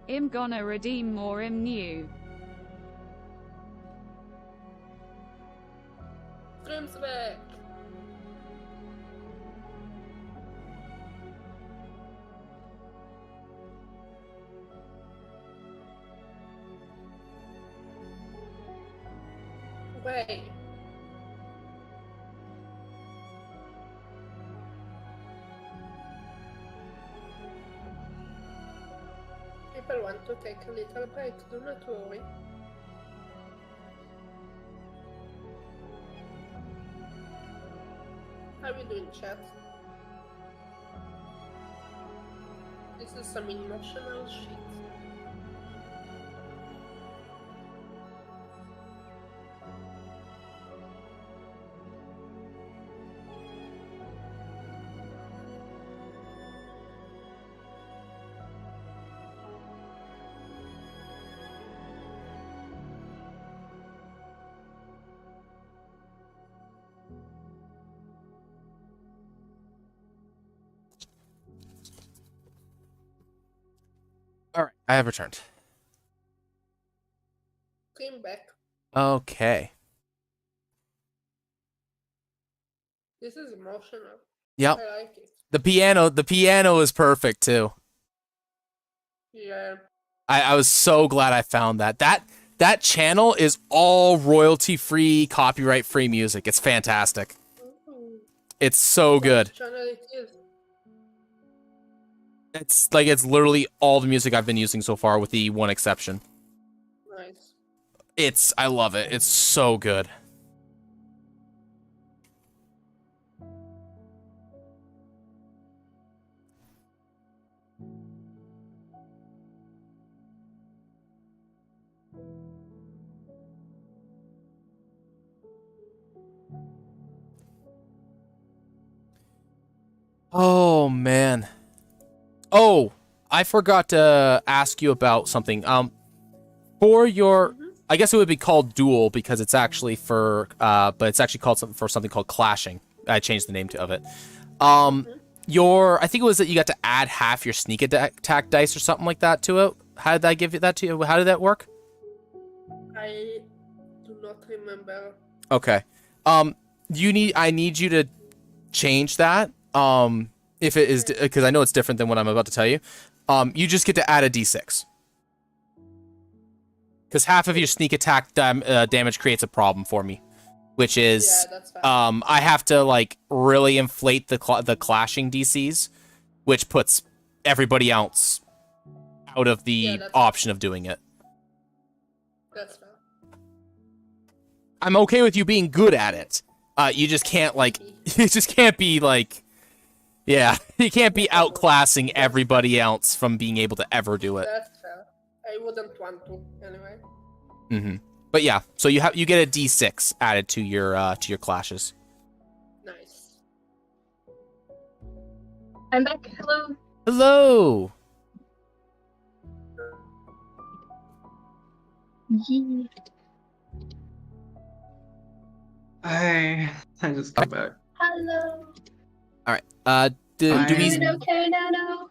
I'm gonna redeem more I'm new. Strömsväg. Way. People want to take a little break, do not worry. How are we doing, chat? This is some emotional shit. All right, I have returned. Came back. Okay. This is emotional. Yep. I like it. The piano is perfect too. Yeah. I was so glad I found that. That channel is all royalty-free, copyright-free music. It's fantastic. Ooh. It's so good. What channel it is? It's like it's literally all the music I've been using so far with the one exception. Nice. I love it. It's so good. Oh man. Oh, I forgot to ask you about something. For your, I guess it would be called duel because it's actually for, but it's actually called something called clashing. I changed the name of it. I think it was that you got to add half your sneak attack dice or something like that to it. How did I give you that to you? How did that work? I do not remember. Okay. I need you to change that. If it is, because I know it's different than what I'm about to tell you. You just get to add a d6. Because half of your sneak attack damage creates a problem for me, which is, Yeah, that's fine. I have to like really inflate the clashing DCs, which puts everybody else out of the option of doing it. That's fine. I'm okay with you being good at it. You just can't like, you just can't be like, yeah, you can't be outclassing everybody else from being able to ever do it. That's fair. I wouldn't want to anyway. But yeah, so you get a d6 added to your clashes. Nice. I'm back. Hello. Hello. Yeah. I just got back. Hello. All right. Do we? Doing okay now?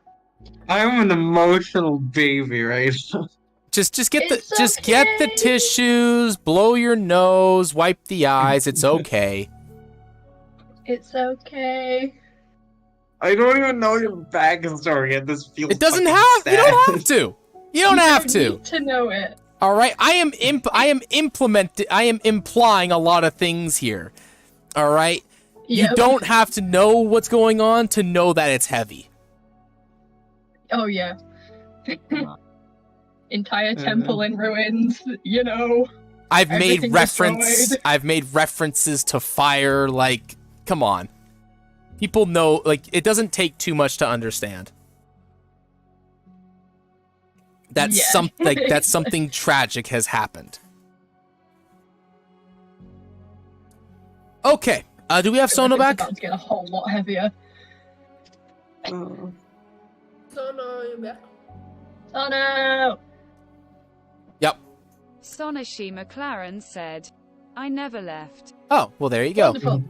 I'm an emotional baby right now. Just get the It's get the okay. tissues, blow your nose, wipe the eyes. It's okay. It's okay. I don't even know your backstory, and this feels. It doesn't fucking have. sad. You don't have to. You don't have You to. need to know it. All right. I am implying a lot of things here. All right. You Yep. don't have to know what's going on to know that it's heavy. Oh yeah. Entire temple in ruins. You know. I've made Everything references to fire. Like, come on. People know. Like, it doesn't take too much to understand. That's Yeah. that's something tragic has happened. Okay. Do we have Sona It's back? about to get a whole lot heavier. Oh. So no, you're back. Oh no! Yep. Sonashi McLaren said, I never left. Oh, well, there you go. Wonderful.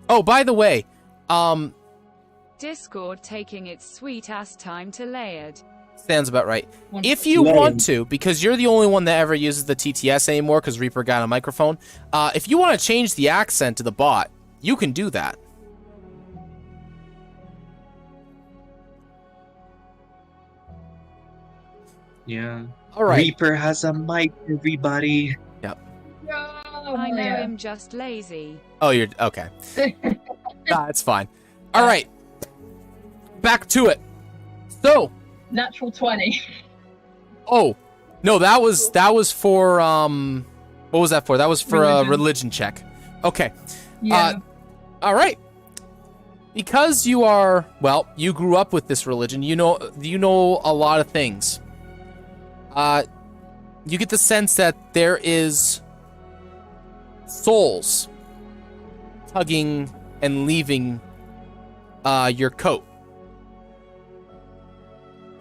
Oh, by the way, Discord taking its sweet ass time to layered. Sounds about right. Wonderful. If you Lame. want to, because you're the only one that ever uses the TTS anymore, because Reaper got a microphone, if you want to change the accent to the bot, you can do that. Yeah. All right. Reaper has a mic, everybody. I know him, just lazy. Oh, you're okay. That's fine. All right. Back to it. So. Natural 20. Oh, no, that was for what was that for? That was for a religion check. Okay. Yeah. All right. Because you are, well, you grew up with this religion. You know a lot of things. You get the sense that there is souls tugging and leaving your coat.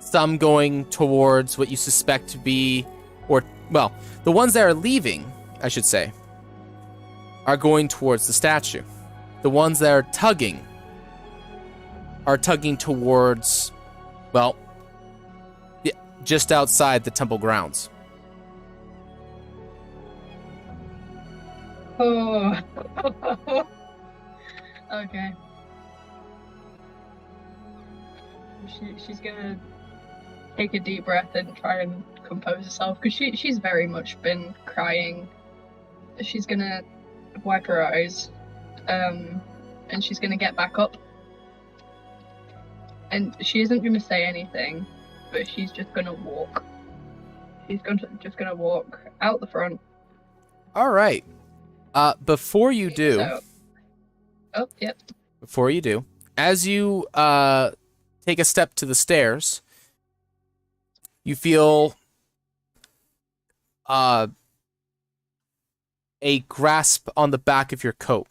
Some going towards what you suspect to be, or, well, the ones that are leaving, I should say, are going towards the statue. The ones that are tugging towards, well, just outside the temple grounds. Oh. Okay. She's gonna take a deep breath and try and compose herself, because she's very much been crying. She's gonna wipe her eyes, and she's gonna get back up. And she isn't gonna say anything, but she's just gonna walk. She's just gonna walk out the front. All right. Before you do, So, oh, yep. before you do, as you take a step to the stairs, you feel a grasp on the back of your coat.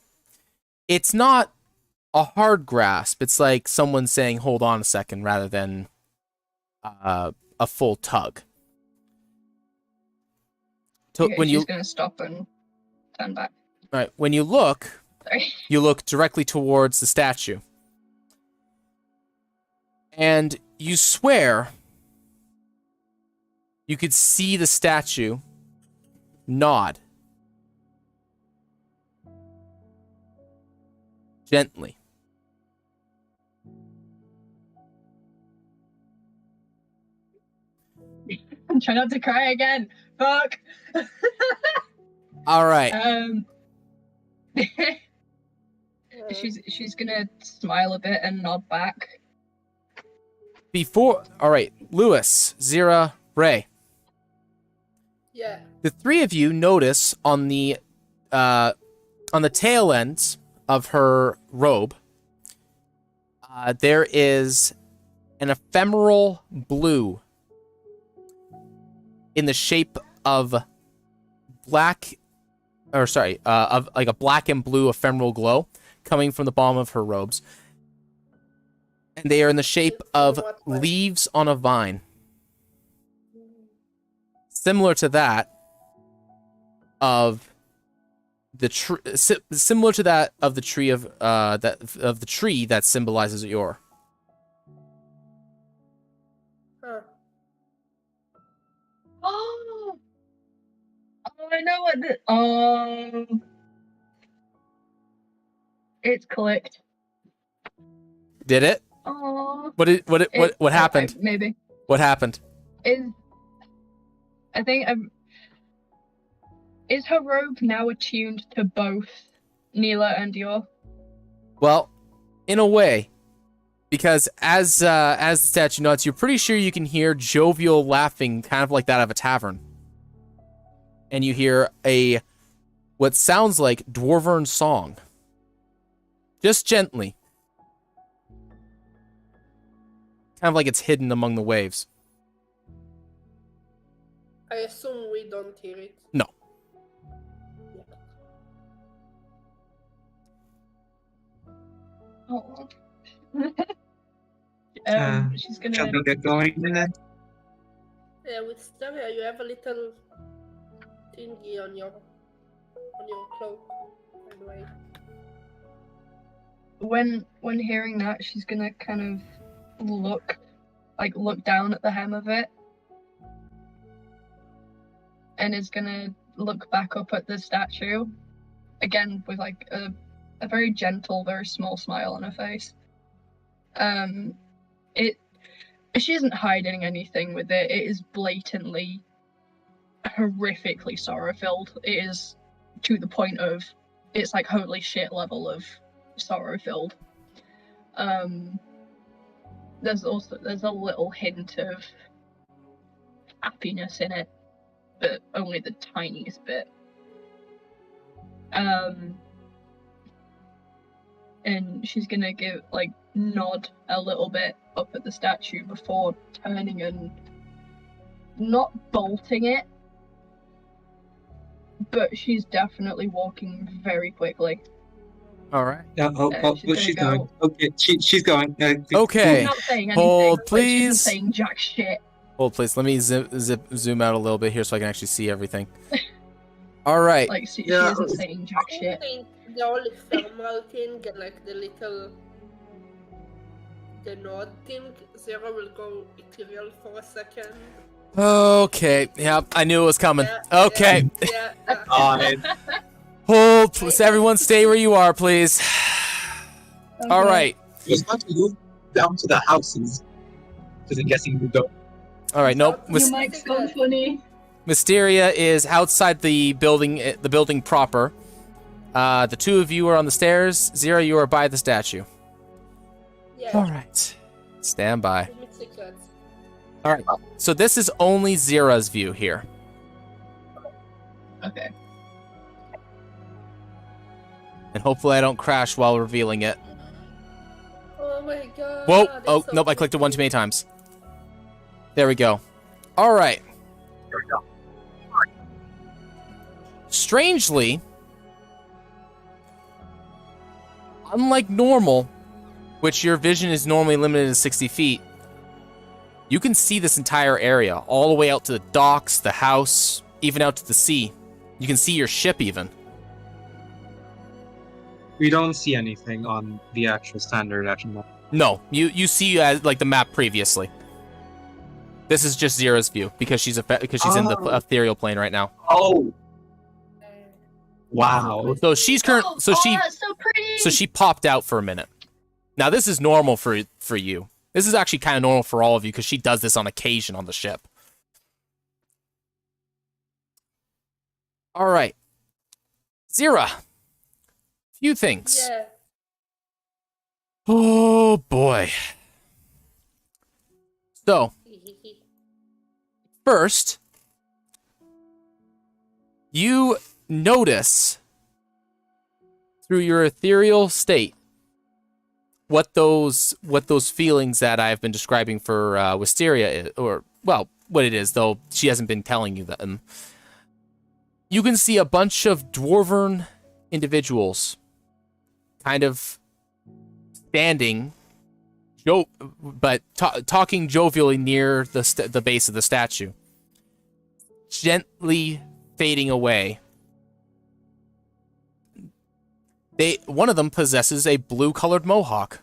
It's not a hard grasp. It's like someone saying, hold on a second, rather than a full tug. Okay, she's gonna stop and turn back. All right, when you look, Sorry. you look directly towards the statue. And you swear you could see the statue nod gently. Try not to cry again. Fuck. All right. She's gonna smile a bit and nod back. All right, Lewis, Zira, Ray. Yeah. The three of you notice on the tail ends of her robe, there is an ephemeral blue in the shape of of like a black and blue ephemeral glow coming from the bottom of her robes. And they are in the shape of leaves on a vine. Similar to that of the tree of the tree that symbolizes Yor. Huh. Oh, I know what the it's clicked. Did it? Oh, What happened? Okay, maybe. What happened? Is her robe now attuned to both Neela and Yor? Well, in a way, because as the statue nods, you're pretty sure you can hear jovial laughing, kind of like that of a tavern, and you hear what sounds like dwarven song, just gently, kind of like it's hidden among the waves. I assume we don't hear it. No. Oh. She's gonna. Shall we get going then? Yeah, with Staria, you have a little thingy on your cloak, by the way. When hearing that, she's gonna kind of look like look down at the hem of it, and is gonna look back up at the statue, again with like a very gentle, very small smile on her face. She isn't hiding anything with it. It is blatantly, horrifically sorrow-filled. It is to the point of, it's like holy shit level of sorrow-filled. There's a little hint of happiness in it, but only the tiniest bit. And she's gonna nod a little bit up at the statue before turning and not bolting it, but she's definitely walking very quickly. All right. Yeah. She's going. Okay. She's going. Okay. She's not saying anything. Hold, She's please. not saying jack shit. Hold, please. Let me zoom out a little bit here so I can actually see everything. All right. She Yeah. isn't saying jack I shit. think the only thermal thing and like the nod thing, Zero will go ethereal for a second. Okay. Yep. I knew it was coming. Yeah, Okay. Yeah. Hold, please. Everyone, stay where you are, please. All right. You're supposed to move down to the houses. Because I'm guessing you don't. All right. Nope. Your mic's so funny. Mysteria is outside the building proper. The two of you are on the stairs. Zero, you are by the statue. Yeah. All right. Stand by. Give me secrets. All right. So this is only Zira's view here. Okay. And hopefully I don't crash while revealing it. Oh my god. Whoa. that's Oh, so nope. I clicked it one too creepy. many times. There we go. All right. There we go. Strangely, unlike normal, which your vision is normally limited to 60 feet, you can see this entire area, all the way out to the docks, the house, even out to the sea. You can see your ship even. We don't see anything on the actual standard action map. No, you see like the map previously. This is just Zira's view because she's in the Oh. ethereal plane right now. Oh! Wow. So she's current. So she that's so pretty. So she popped out for a minute. Now this is normal for you. This is actually kind of normal for all of you because she does this on occasion on the ship. All right, Zira. Few things. Yeah. Oh boy. So first, you notice through your ethereal state what those feelings that I've been describing for Wisteria is, or well, what it is, though she hasn't been telling you them. You can see a bunch of dwarven individuals kind of standing, but talking jovially near the base of the statue, gently fading away. One of them possesses a blue-colored mohawk.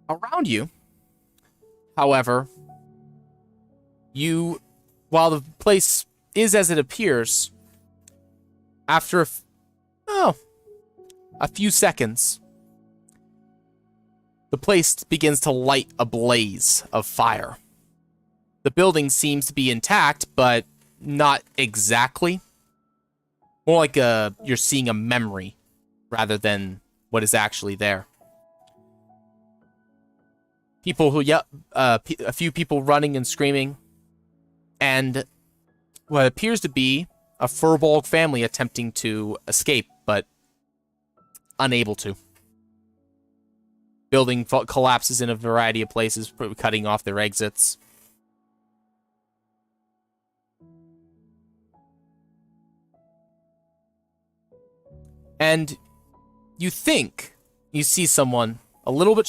Around you, however, while the place is as it appears, after a few seconds, the place begins to light a blaze of fire. The building seems to be intact, but not exactly. More like you're seeing a memory rather than what is actually there. A few people running and screaming, and what appears to be a furbolg family attempting to escape, but unable to. Building collapses in a variety of places, cutting off their exits. And you think you see someone a little bit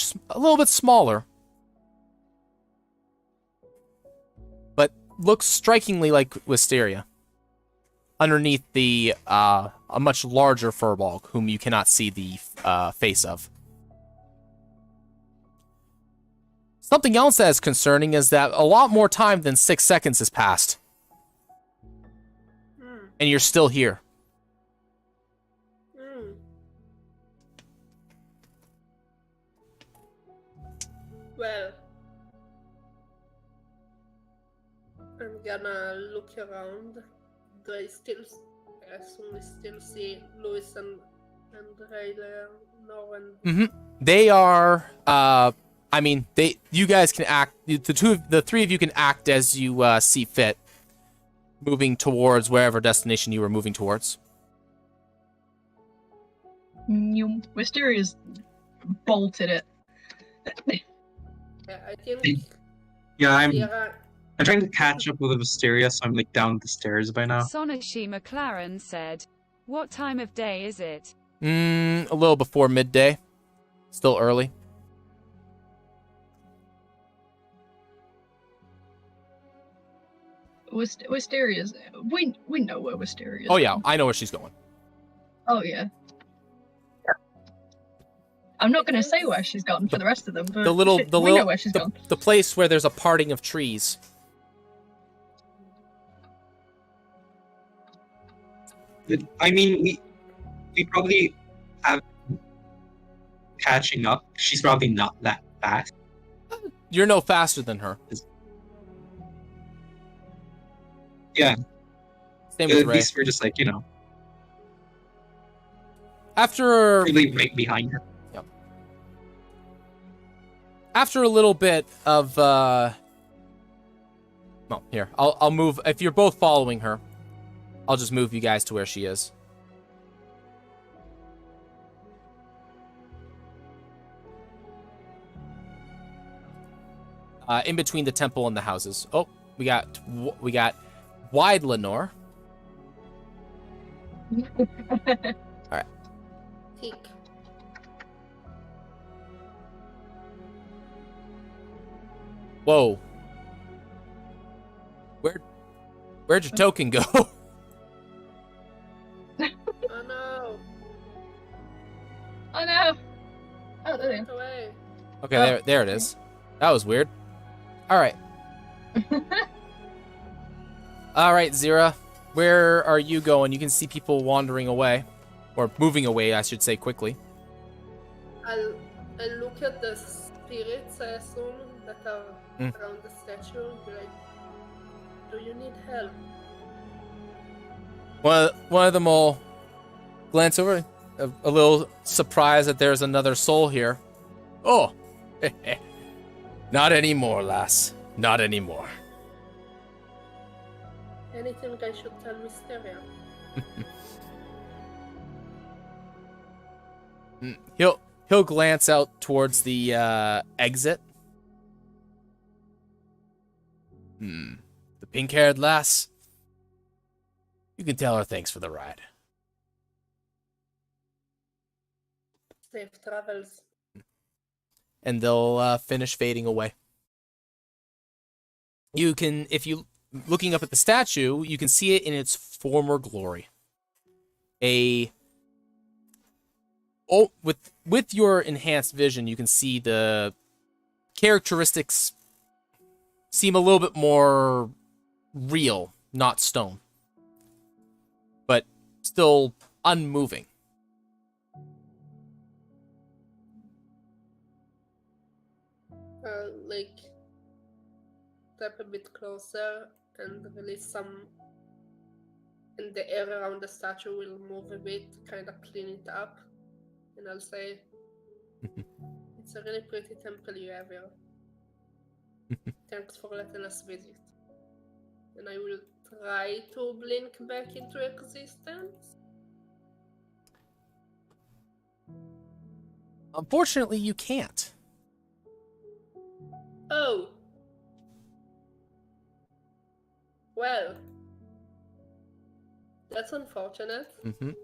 smaller, but looks strikingly like Wisteria. underneath the a much larger furbolg, whom you cannot see the face of. Something else that is concerning is that a lot more time than 6 seconds has passed. And you're still here. Well, I'm gonna look around. Do I still, I assume we still see Louis and Rayler, Norman? They are, I mean, you guys can act, the three of you can act as you see fit, moving towards wherever destination you were moving towards. Wisteria's bolted it. Yeah, I think. Yeah, I'm Sierra, trying to catch up with Wisteria, so I'm like down the stairs by now. Sonoshi McLaren said, "What time of day is it?" A little before midday. Still early. Wisteria's. We know where Wisteria is. Oh yeah, I know where she's going. Oh yeah. I'm not going to say where she's gone for the rest of them, but we know where she's gone. The place where there's a parting of trees. I mean, we probably have catching up. She's probably not that fast. You're no faster than her. Yeah. Same with At Ray. least we're just like, After really right behind her. After a little bit of, well, here, I'll move, if you're both following her, I'll just move you guys to where she is. In between the temple and the houses. Oh, we got Wide Lenore. Alright. Tick. Whoa. Where'd your token go? Oh no! Oh no! Oh, there Get away! Okay, there it is. That was weird. Alright. Alright, Zira. Where are you going? You can see people wandering away. Or moving away, I should say, quickly. I'll look at the spirits, I assume, that are around the statue and be like, do you need help? One of them will glance over, a little surprised that there's another soul here. Oh, not anymore, lass. Not anymore. Anything I should tell Mysteria? He'll glance out towards the exit. The pink-haired lass. You can tell her thanks for the ride. Safe travels. And they'll finish fading away. You can, if you looking up at the statue, you can see it in its former glory. With your enhanced vision, you can see the characteristics seem a little bit more real, not stone. But still unmoving. Like, step a bit closer and release some, and the air around the statue will move a bit, kind of clean it up. And I'll say, it's a really pretty temple you have here. Thanks for letting us visit. And I will try to blink back into existence. Unfortunately, you can't. Oh. Well. That's unfortunate. I'm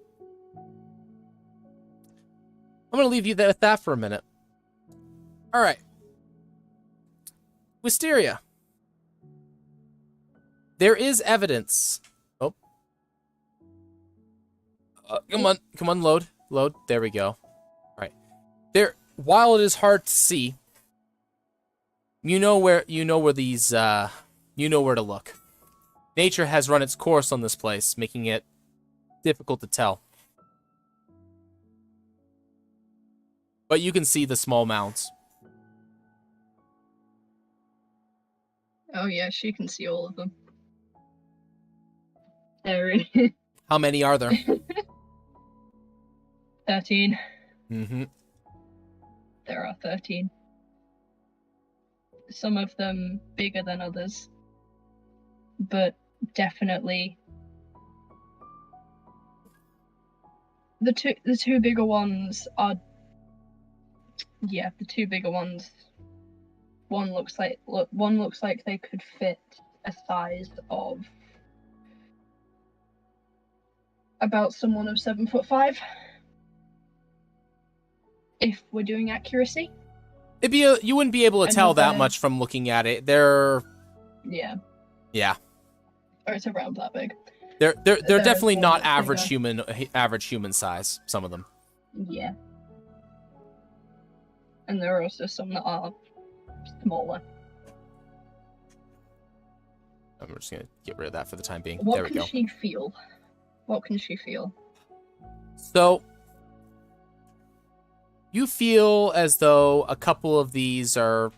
going to leave you there with that for a minute. All right. Wisteria. There is evidence. Oh. Come on, load. There we go. All right. There. While it is hard to see, you know where these. You know where to look. Nature has run its course on this place, making it difficult to tell. But you can see the small mounds. Oh yeah, she can see all of them. There. How many are there? 13. Mm-hmm. There are 13. Some of them bigger than others, but definitely the two bigger ones are. Yeah, the two bigger ones. One looks like they could fit a size of about someone of 7'5". If we're doing accuracy. You wouldn't be able to tell that Another- much from looking at it. They're Yeah. Yeah. Or it's around that big. They're definitely one not that's average human size, some of them. Yeah. And there are also some that are smaller. I'm just gonna get rid of that for the time being. What There we can go. she feel? What can she feel? So you feel as though a couple of these are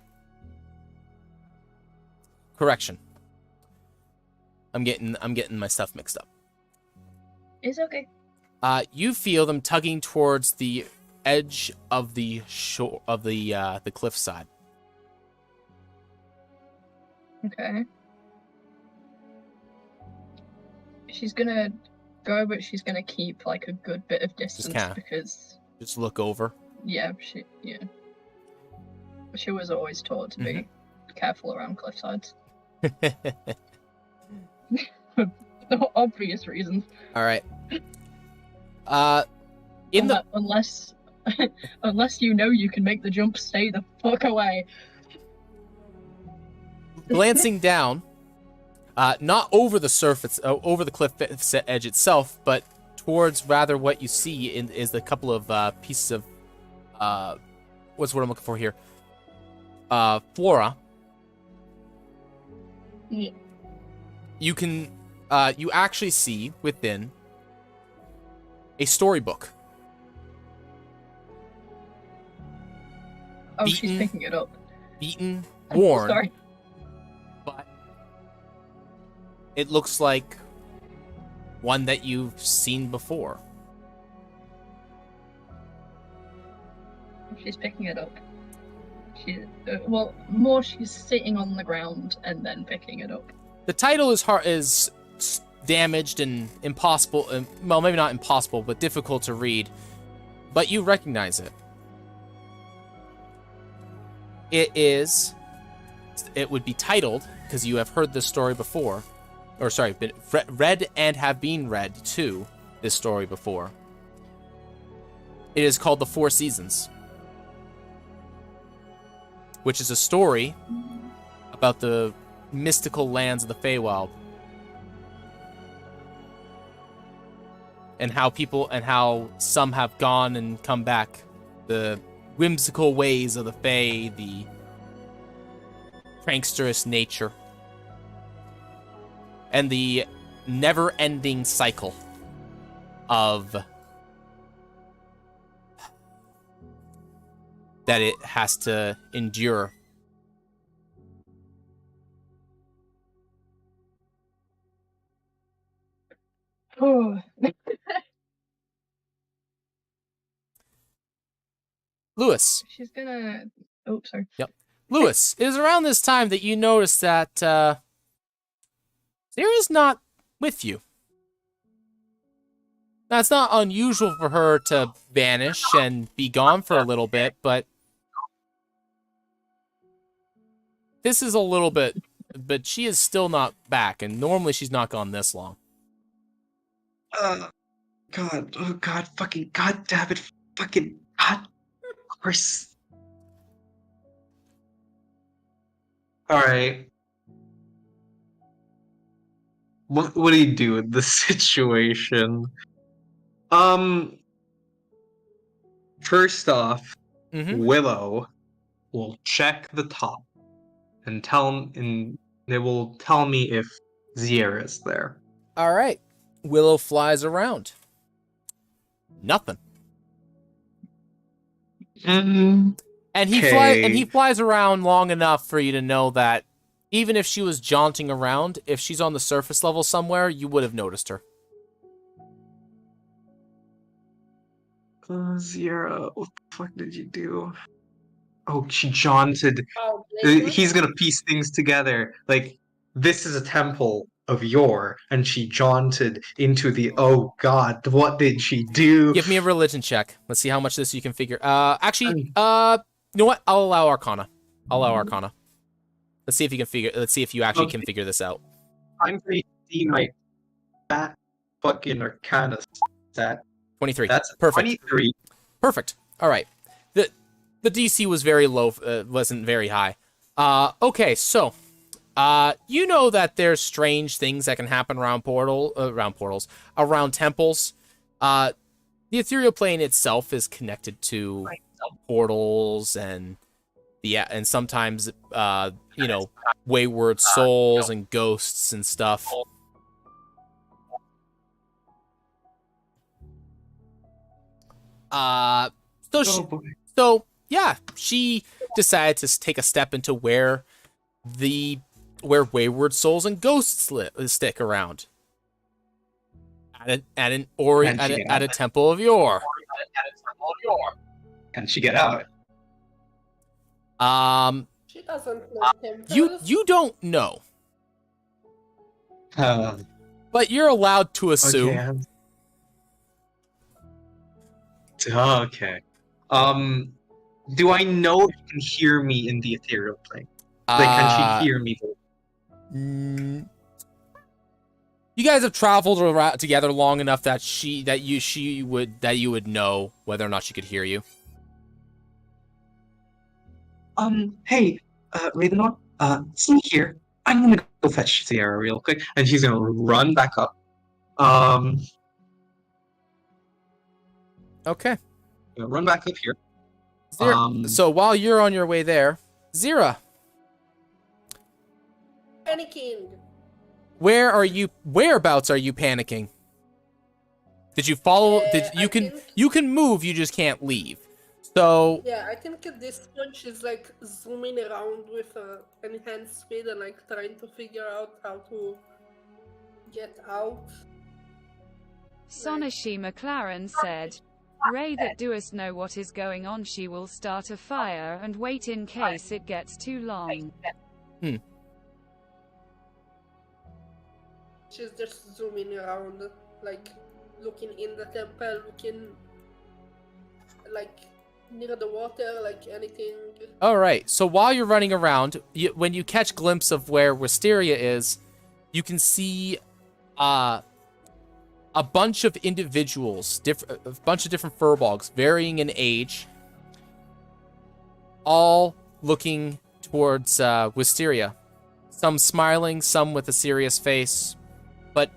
correction. I'm getting my stuff mixed up. It's okay. You feel them tugging towards the edge of the shore of the cliffside. Okay. She's gonna go, but she's gonna keep like a good bit of distance kinda- because Just look over. she was always taught to be careful around cliff sides. For obvious reasons. All right. Unless you know you can make the jump, stay the fuck away. Glancing down, not over the surface, over the cliff edge itself, but towards rather what you see is a couple of pieces of what's what I'm looking for here? Flora. Yeah. You can you actually see within a storybook. Oh, she's Beaten. picking it up. Beaten, worn, Sorry. but it looks like one that you've seen before. She's picking it up. She's sitting on the ground and then picking it up. The title is damaged and impossible, well, maybe not impossible, but difficult to read, but you recognize it. It would be titled, because you have heard this story before, or sorry, been read and have been read to this story before. It is called The Four Seasons, which is a story about the mystical lands of the Feywild. And how some have gone and come back. The whimsical ways of the Fey, the pranksterous nature, and the never-ending cycle of that it has to endure. Oh. Lewis. She's gonna. Oh, sorry. Yep. Lewis, it is around this time that you notice that Sarah is not with you. Now, it's not unusual for her to vanish and be gone for a little bit, but this is a little bit, but she is still not back, and normally she's not gone this long. God, oh God, fucking God damn it, fucking God, of course. Alright. What do you do in this situation? First off, Mm-hmm. Willow will check the top and they will tell me if Ziera's there. All right. Willow flies around. Nothing. Mm, And Okay. he flies around long enough for you to know that even if she was jaunting around, if she's on the surface level somewhere, you would have noticed her. Ziera, what the fuck did you do? Oh, she jaunted. Oh, blame us. He's gonna piece things together. Like, this is a temple of yore, and she jaunted into the. Oh God, what did she do? Give me a religion check. Let's see how much this you can figure. Actually, you know what? I'll allow Arcana. I'll allow Arcana. Let's see if you can figure. Let's see if you actually can figure this out. I'm going to see my fat fucking Arcana stat. 23. That's Perfect. 23. Perfect. All right. The DC was very low. Wasn't very high. Okay, so you know that there's strange things that can happen around around temples. The ethereal plane itself is connected to portals and sometimes wayward souls and ghosts and stuff. Oh boy. So yeah, she decided to take a step into where wayward souls and ghosts stick around. At a temple of yore. Can she get out? She doesn't know temples. You don't know, but you're allowed to assume. Okay. Do I know if you can hear me in the ethereal plane? Like, can she hear me? You guys have traveled around together long enough that you would know whether or not she could hear you. Hey, Ravenor, see here. I'm gonna go fetch Sierra real quick, and she's gonna run back up. Okay. Run back up here. So while you're on your way there, Zira, Panicking. whereabouts are you panicking? Did you follow? You can move, you just can't leave. So Yeah, I think at this point she's like zooming around with enhanced speed and like trying to figure out how to get out. Sonashi McLaren said, Ray that doest know what is going on, she will start a fire and wait in case it gets too long. She's just zooming around, like looking in the temple, looking like near the water, like anything. all right. So while you're running around, when you catch a glimpse of where Wisteria is, you can see a bunch of individuals, a bunch of different furbolgs, varying in age, all looking towards Wisteria. Some smiling, some with a serious face, but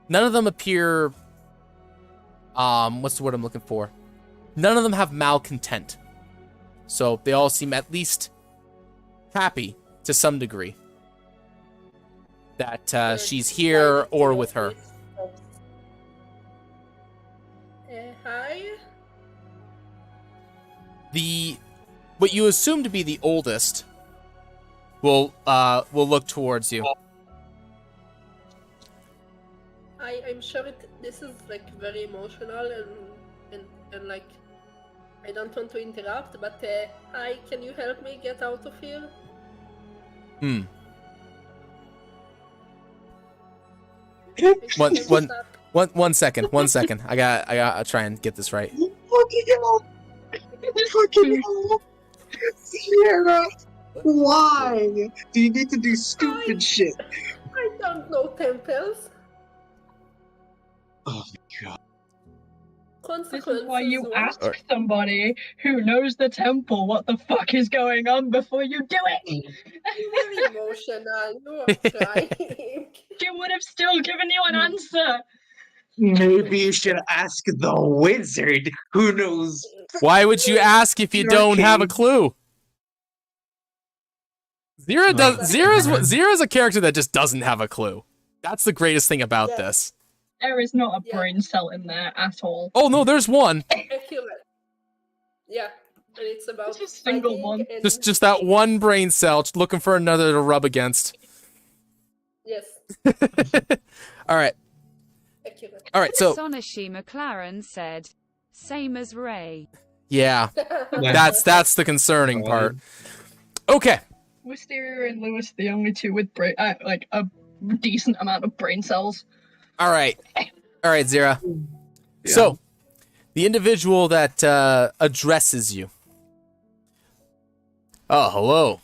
none of them appear. What's the word I'm looking for? None of them have malcontent, so they all seem at least happy to some degree that she's here or with her. Hi. What you assume to be the oldest will look towards you. I'm sure this is like very emotional and like I don't want to interrupt, but hi, can you help me get out of here? One second. I gotta try and get this right. Fucking hell. Sierra, why do you need to do stupid shit? I don't know temples. Oh my god. This is why you Consequences. ask somebody who knows the temple what the fuck is going on before you do it. Very emotional. You are crying. She would have still given you an answer. Maybe you should ask the wizard who knows. Why would you ask if you don't have a clue? Zira's a character that just doesn't have a clue. That's the greatest thing about this. There is not a brain cell in there at all. Oh no, there's one. Accurate. Yeah, and it's about Just a single fighting one. and- Just that one brain cell, just looking for another to rub against. Yes, All right. accurate. All right. So Sonashi McLaren said, same as Ray. yeah, that's the concerning part. Okay. Wisteria and Lewis, the only two with like a decent amount of brain cells. All right, Zira. Yeah. So, the individual that addresses you. Oh, hello.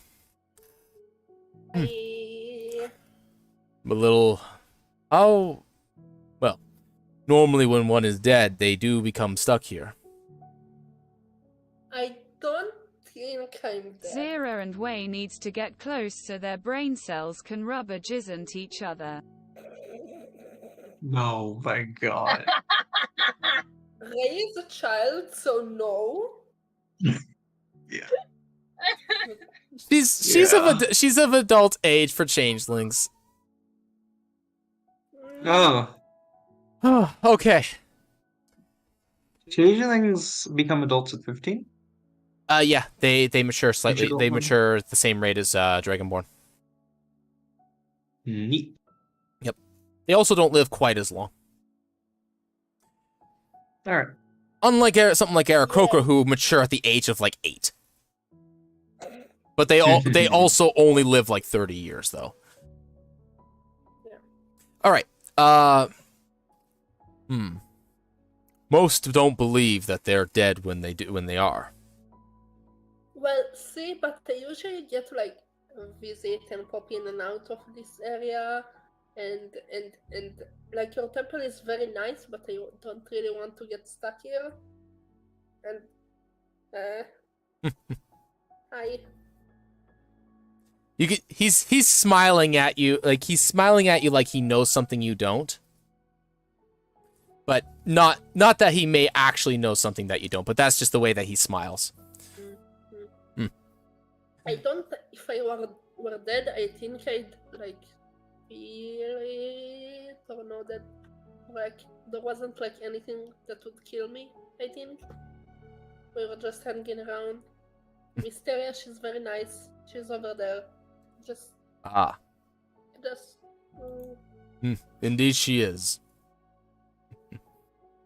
I- A little. Oh, well. Normally, when one is dead, they do become stuck here. I don't think I'm dead. Zira and Wei needs to get close so their brain cells can rub a jizzant each other. Oh my god. Ray is a child, so no. Yeah. She's of adult age for changelings. Oh. Oh, okay. Changelings become adults at 15? Yeah, they mature slightly. Digital They one. mature at the same rate as Dragonborn. Neat. They also don't live quite as long. Alright. Unlike something like Aarakocra, who mature at the age of like 8. But they also only live like 30 years though. Yeah. All right. Most don't believe that they're dead when they are. Well, see, but I usually get to like visit and pop in and out of this area, and like your temple is very nice, but I don't really want to get stuck here. And He's smiling at you like he knows something you don't. But not that he may actually know something that you don't, but that's just the way that he smiles. I don't. If I were dead, I think I'd like feel it or know that like there wasn't like anything that would kill me. I think we were just hanging around. Mysteria, she's very nice. She's over there. Just. Indeed she is.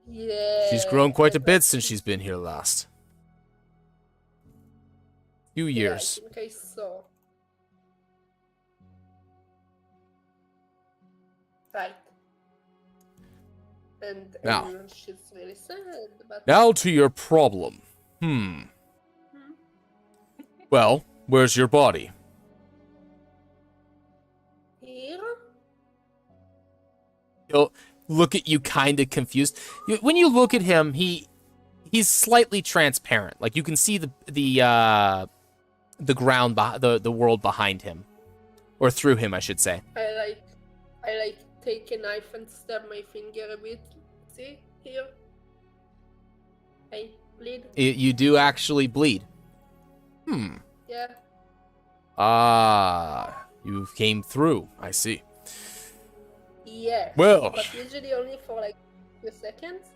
Yeah. She's grown quite a bit since she's been here last. Few years. Yeah, I think I saw. Right. And Now. she's really sad, but Now to your problem. Well, where's your body? here? He'll look at you kind of confused. When you look at him, he's slightly transparent. Like you can see the ground, the world behind him, or through him, I should say. I take a knife and stab my finger a bit. See here? I bleed. You do actually bleed. Yeah. You came through. I see. Yeah. Well. But usually only for like a few seconds.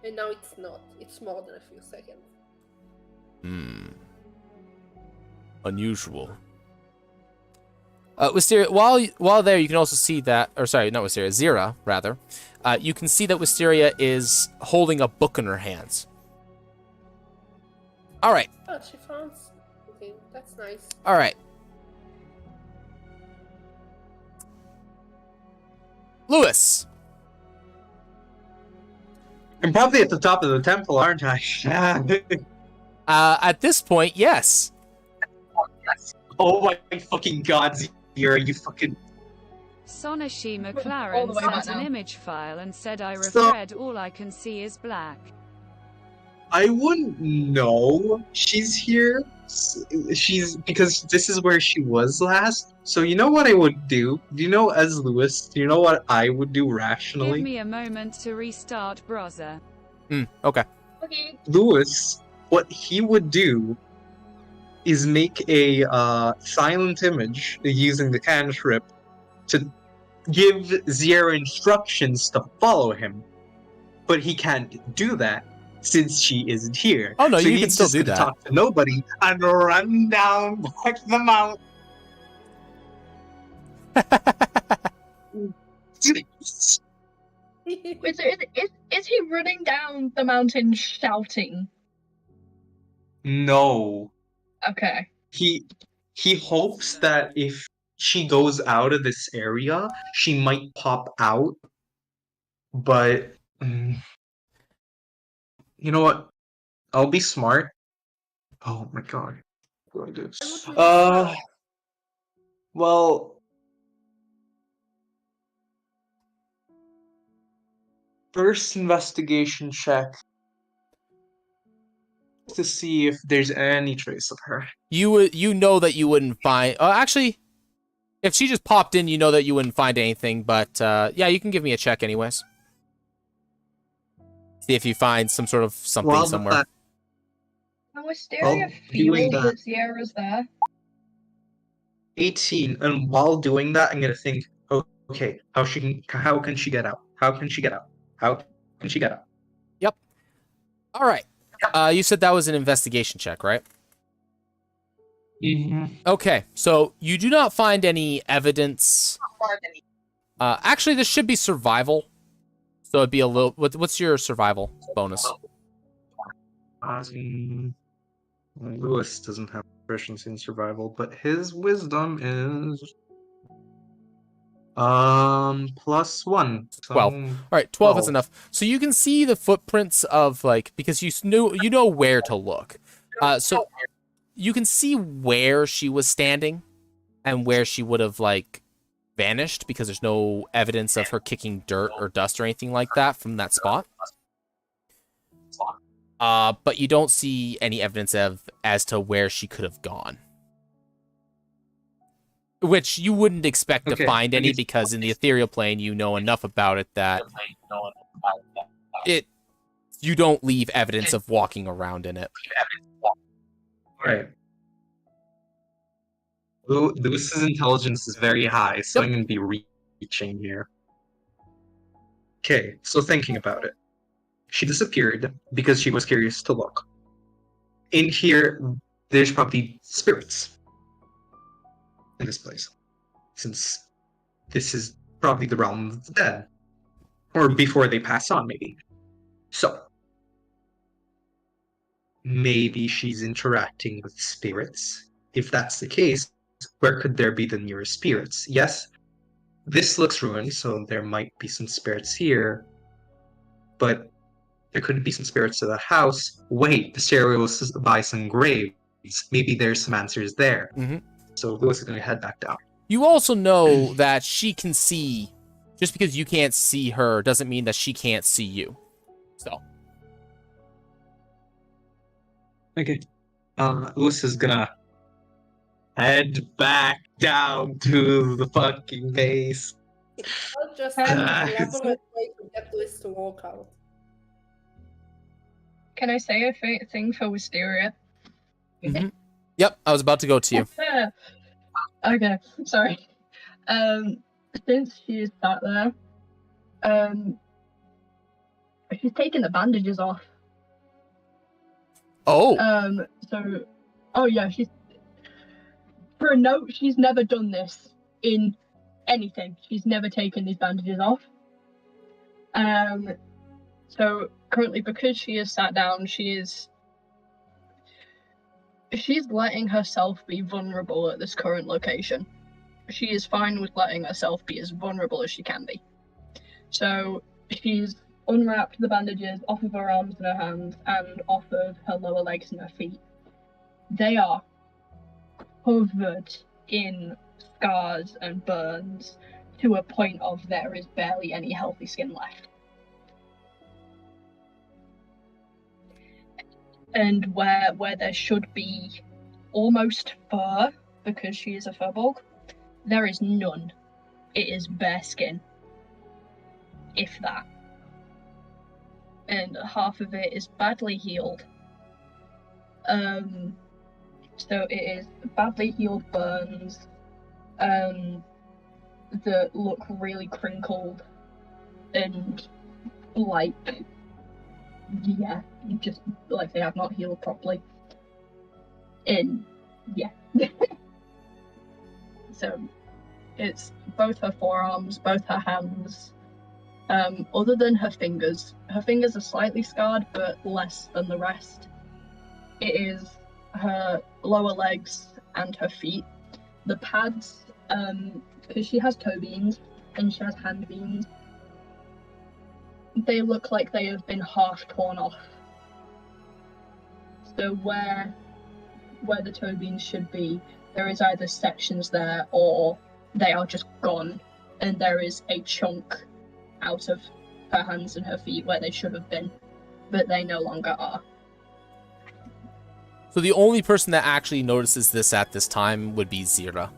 And now it's not. It's more than a few seconds. Unusual. Wisteria, while there, you can also see that, or sorry, not Wisteria, Zira, rather. You can see that Wisteria is holding a book in her hands. All right. Oh, she found something. That's nice. All right. Lewis. I'm probably at the top of the temple, aren't I? At this point, yes. Oh my fucking god, Zira, you fucking... Sonashi All McLaren the way back sent an now. image file and said I So- refread all I can see is black. I wouldn't know she's here. She's because this is where she was last. So you know what I would do? Do you know, as Lewis, do you know what I would do Give rationally? me a moment to restart browser. Okay. Okay. Lewis, what he would do is make a silent image using the cantrip to give Zierra instructions to follow him. But he can't do that since she isn't here. Oh, no, so you can he's still just do gonna that. talk to nobody and run down back the mountain. Wait, so is he running down the mountain shouting? No. Okay. He hopes that if she goes out of this area, she might pop out. But you know what? I'll be smart. Oh my god. What do I do? I would be smart. Well, first investigation check to see if there's any trace of her. You know that you wouldn't find. Actually, if she just popped in, you know that you wouldn't find anything. But yeah, you can give me a check anyways. See if you find some sort of something While somewhere. that- Now Wisteria doing feels that- that Sierra's there. 18, and while doing that, I'm gonna think, okay, how can she get out? How can she get out? How can she get out? Yep. All right. You said that was an investigation check, right? Mm-hmm. Okay. So you do not find any evidence. Actually, this should be survival. So it'd be a little. What's your survival bonus? Lewis doesn't have proficiency in survival, but his wisdom is +1. So 12. All right, 12 is enough. So you can see the footprints of because you know where to look. So you can see where she was standing and where she would have vanished because there's no evidence of her kicking dirt or dust or anything like that from that spot. But you don't see any evidence as to where she could have gone. Which you wouldn't expect to find any because in the ethereal plane you know enough about it that you don't leave evidence of walking around in it. Right. Lewis's intelligence is very high, so I'm going to be reaching here. Okay, so thinking about it. She disappeared because she was curious to look. In here, there's probably spirits in this place, since this is probably the realm of the dead. Or before they pass on, maybe. So, maybe she's interacting with spirits. If that's the case, where could there be the nearest spirits? Yes, this looks ruined, so there might be some spirits here, but there could be some spirits to the house. Wait, the stairway was by some graves. Maybe there's some answers there. Mm-hmm. So Lewis is going to head back down. You also know that she can see. Just because you can't see her doesn't mean that she can't see you. So. Okay. Lewis is gonna head back down to the fucking base. I'll just an elaborate way to get Lewis to walk out. Can I say a thing for Wisteria? Mm-hmm. Yep, I was about to go to you. Okay, sorry. Since she's sat there, she's taking the bandages off. Oh. She's for a note. She's never done this in anything. She's never taken these bandages off. So currently, because she is sat down, she's letting herself be vulnerable at this current location. She is fine with letting herself be as vulnerable as she can be. So she's unwrapped the bandages off of her arms and her hands and off of her lower legs and her feet. They are covered in scars and burns to a point of there is barely any healthy skin left. And where there should be almost fur, because she is a furbolg, There is none. It is bare skin. If that. And half of it is badly healed. So it is badly healed burns, that look really crinkled and like, yeah, just like they have not healed properly. And yeah. So it's both her forearms, both her hands, other than her fingers. Her fingers are slightly scarred, but less than the rest. It is her lower legs and her feet. The pads, because she has toe beans and she has hand beans, they look like they have been half torn off. So where the toe beans should be, there is either sections there or they are just gone, and there is a chunk out of her hands and her feet where they should have been, but they no longer are. So the only person that actually notices this at this time would be Zira.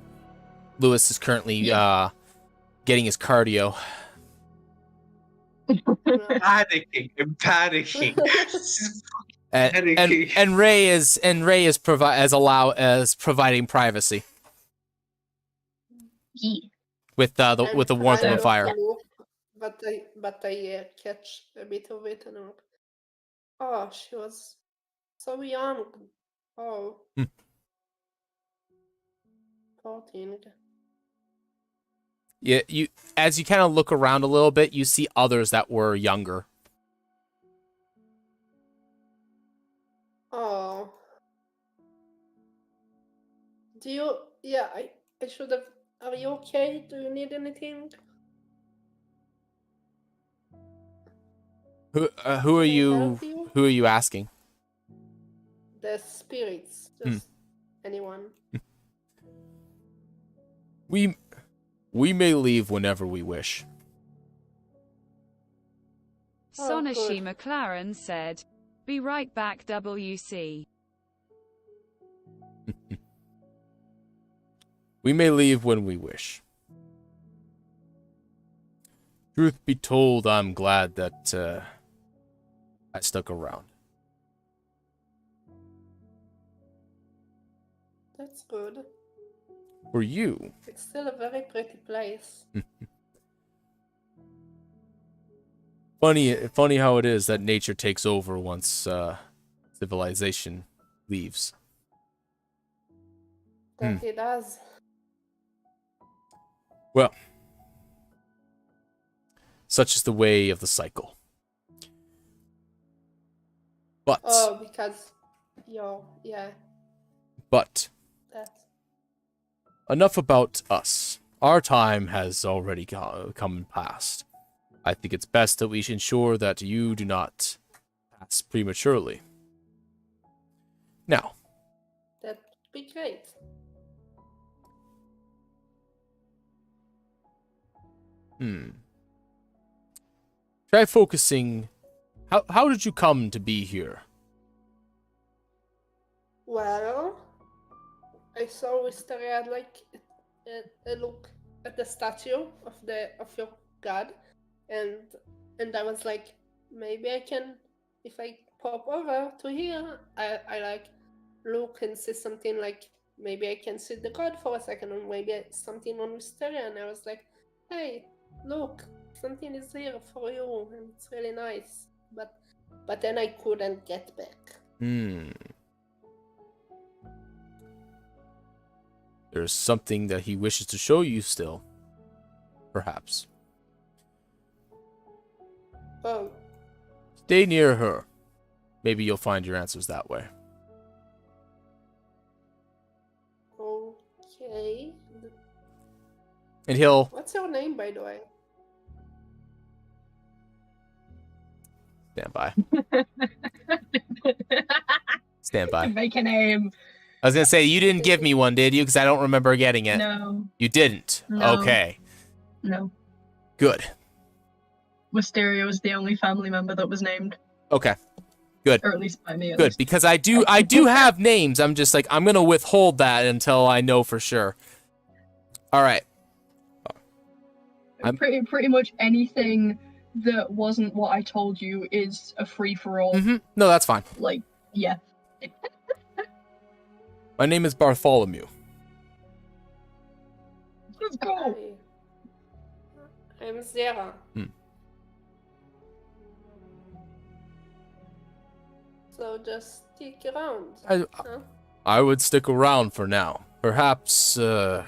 Lewis is currently getting his cardio. Panicking. And Ray is providing privacy. Yeah. With the warmth of the fire. But I catch a bit of it and I'm like, oh, she was so young. Oh. 14. Yeah, as you kind of look around a little bit, you see others that were younger. Oh. Do you? Yeah, I should have. Are you okay? Do you need anything? Who are Can I you? help you? Who are you asking? The spirits. Just anyone. We may leave whenever we wish. Oh, Sonashi good. McLaren said, "Be right back, WC." We may leave when we wish. Truth be told, I'm glad that I stuck around. That's good. For you. It's still a very pretty place. Funny how it is that nature takes over once civilization leaves. That it does. Well, such is the way of the cycle. But Oh, because yeah, but that. enough about us. Our time has already come and passed. I think it's best that we should ensure that you do not pass prematurely. Now, That'd be great. try focusing. How did you come to be here? Well, I saw Wisteria like a look at the statue of your god, and I was like, maybe I can, if I pop over to here, I like look and see something like maybe I can see the god for a second, or maybe something on Wisteria, and I was like, hey, look, something is here for you, and it's really nice. But then I couldn't get back. There's something that he wishes to show you still. Perhaps. Oh, Stay near her. Maybe you'll find your answers that way. okay. And he'll What's your name, by the way? stand by. Stand by. Make a name. I was gonna say, you didn't give me one, did you? Because I don't remember getting it. No. You didn't? No. Okay. No. Good. Wisteria was the only family member that was named. Okay. Good. Or at least by me. At Good, least. because I do have names. I'm just like, I'm gonna withhold that until I know for sure. All right. Pretty much anything that wasn't what I told you is a free for all. No, that's fine. Like, yeah. My name is Bartholomew. Let's go. Hi. I'm Zera. So just stick around. I would stick around for now. Perhaps you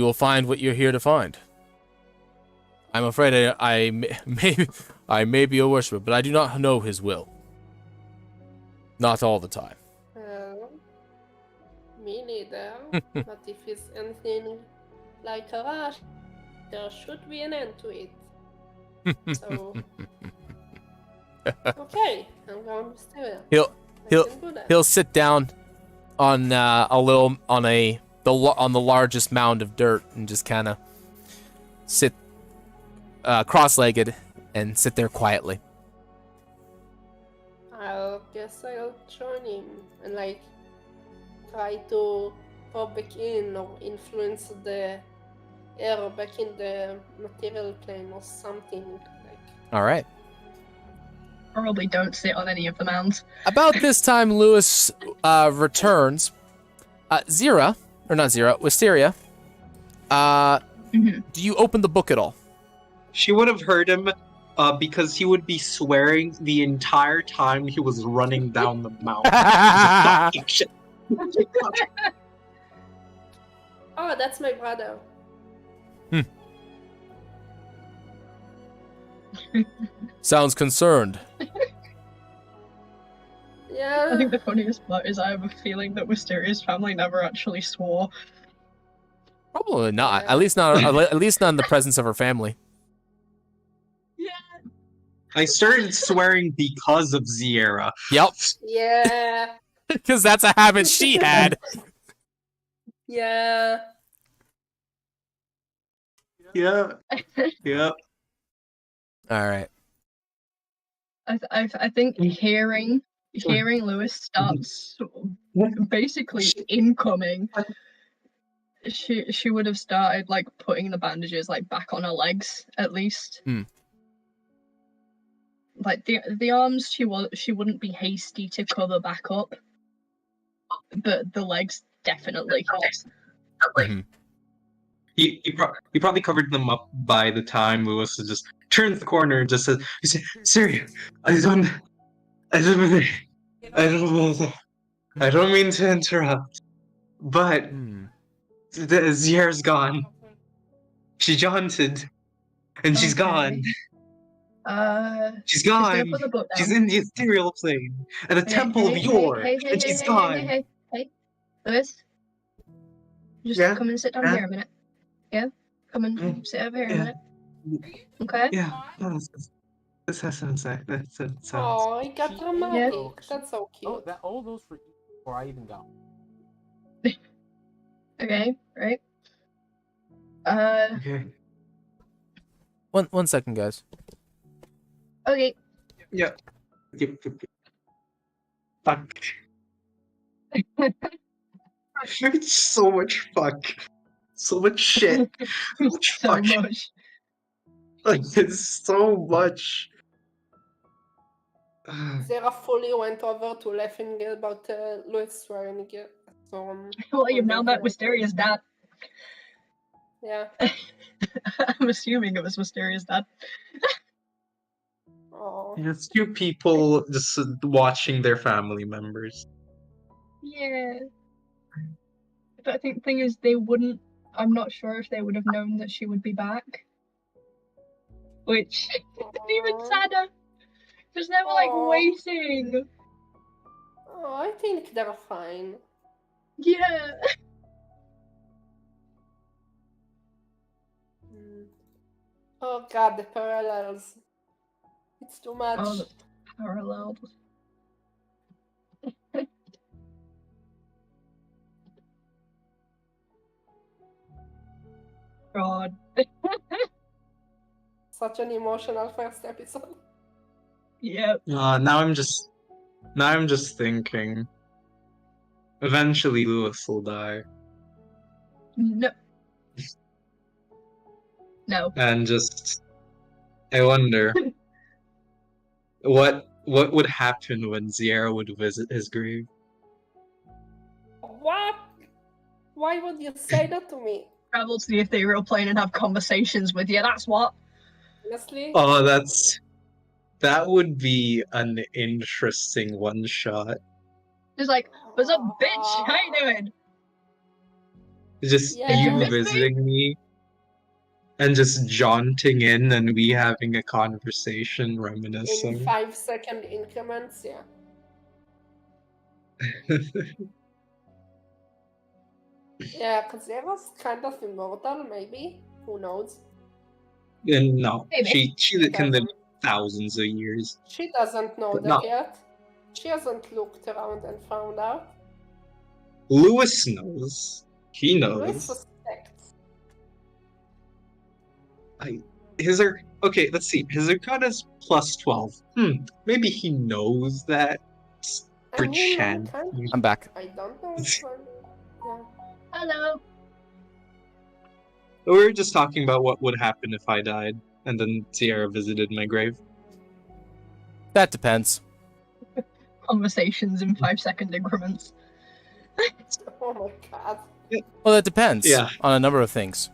will find what you're here to find. I'm afraid I may be a worshiper, but I do not know his will. Not all the time. Me neither. But if it's anything like a rush, there should be an end to it. So, okay, I'm going to stay there. He'll sit down on the largest mound of dirt and just kind of sit cross-legged and sit there quietly. I guess I'll join him and try to go back in or influence the air back in the material plane or something. All right. Probably don't sit on any of the mounds. About this time, Lewis returns. Wisteria. Do you open the book at all? She would have heard him because he would be swearing the entire time he was running down the mountain. Oh, that's my brother. Sounds concerned. Yeah. I think the funniest part is I have a feeling that Wisteria's family never actually swore. Probably not. Yeah. At least not in the presence of her family. Yeah. I started swearing because of Zierra. Yep. Yeah. Because that's a habit she had. Yeah. Yeah. Yeah. All right. I think hearing Lewis starts basically incoming. She would have started putting the bandages back on her legs at least. The arms she wouldn't be hasty to cover back up, but the legs definitely. He probably covered them up by the time Lewis just turns the corner and just says, "Siri, I don't mean to interrupt, but Zier's gone. She jaunted, and she's gone. She's gone. She's in the ethereal plane at a temple of yore, and she's gone." Hey, Lewis, just come and sit down here a minute. Yeah, come and sit over here a minute. Okay. Yeah. This has sounds. Oh, he got dramatic. Yeah. That's so cute. All those for you before I even got. Okay, right. Okay. One second, guys. Okay. Yeah. Fuck. It's so much fuck. So much shit. So much. It's so much. Zera fully went over to laughing about Louis swearing. So, Well, you've now met Wisteria's dad. Yeah. I'm assuming it was Wisteria's dad. Oh. It's two people just watching their family members. Yeah. But I think the thing is, I'm not sure if they would have known that she would be back. Which is even sadder. Because they were waiting. Oh, I think they're fine. Yeah. Oh god, the parallels. It's too much. Oh, the parallels. God. Such an emotional first episode. Yep. Now I'm just thinking. Eventually, Lewis will die. No. No. And just, I wonder what would happen when Zierra would visit his grave. What? Why would you say that to me? Travel to the ethereal plane and have conversations with you. That's what. Honestly? Oh, that would be an interesting one shot. Just like, what's up, bitch? How you doing? Just Yeah. You you miss me? visiting me and just jaunting in and we having a conversation, In reminiscing. 5-second increments, yeah. Yeah, because it was kind of immortal, maybe. Who knows? And no, Maybe. she can live thousands of years. She doesn't know But that no. yet. She hasn't looked around and found out. Lewis knows. He Louis knows. suspects. Okay, let's see. His Arcana's plus 12. Maybe he knows that. I mean, Perchance. I'm back. I don't know which one. Yeah. Hello. We were just talking about what would happen if I died, and then Sierra visited my grave. That depends. Conversations in 5-second increments. Oh my god. Well, that depends Yeah. on a number of things.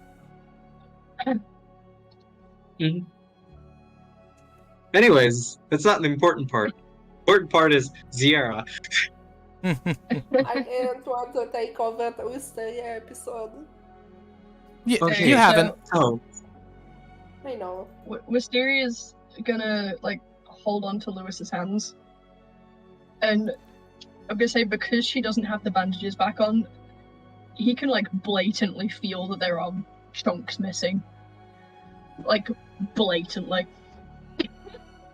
Anyways, that's not the important part. Important part is Sierra. I didn't want to take over the Wisteria episode. Okay, You haven't. Oh, I know. Wisteria's gonna like hold on to Lewis's hands, and I'm gonna say because she doesn't have the bandages back on, he can like blatantly feel that there are chunks missing, like blatantly.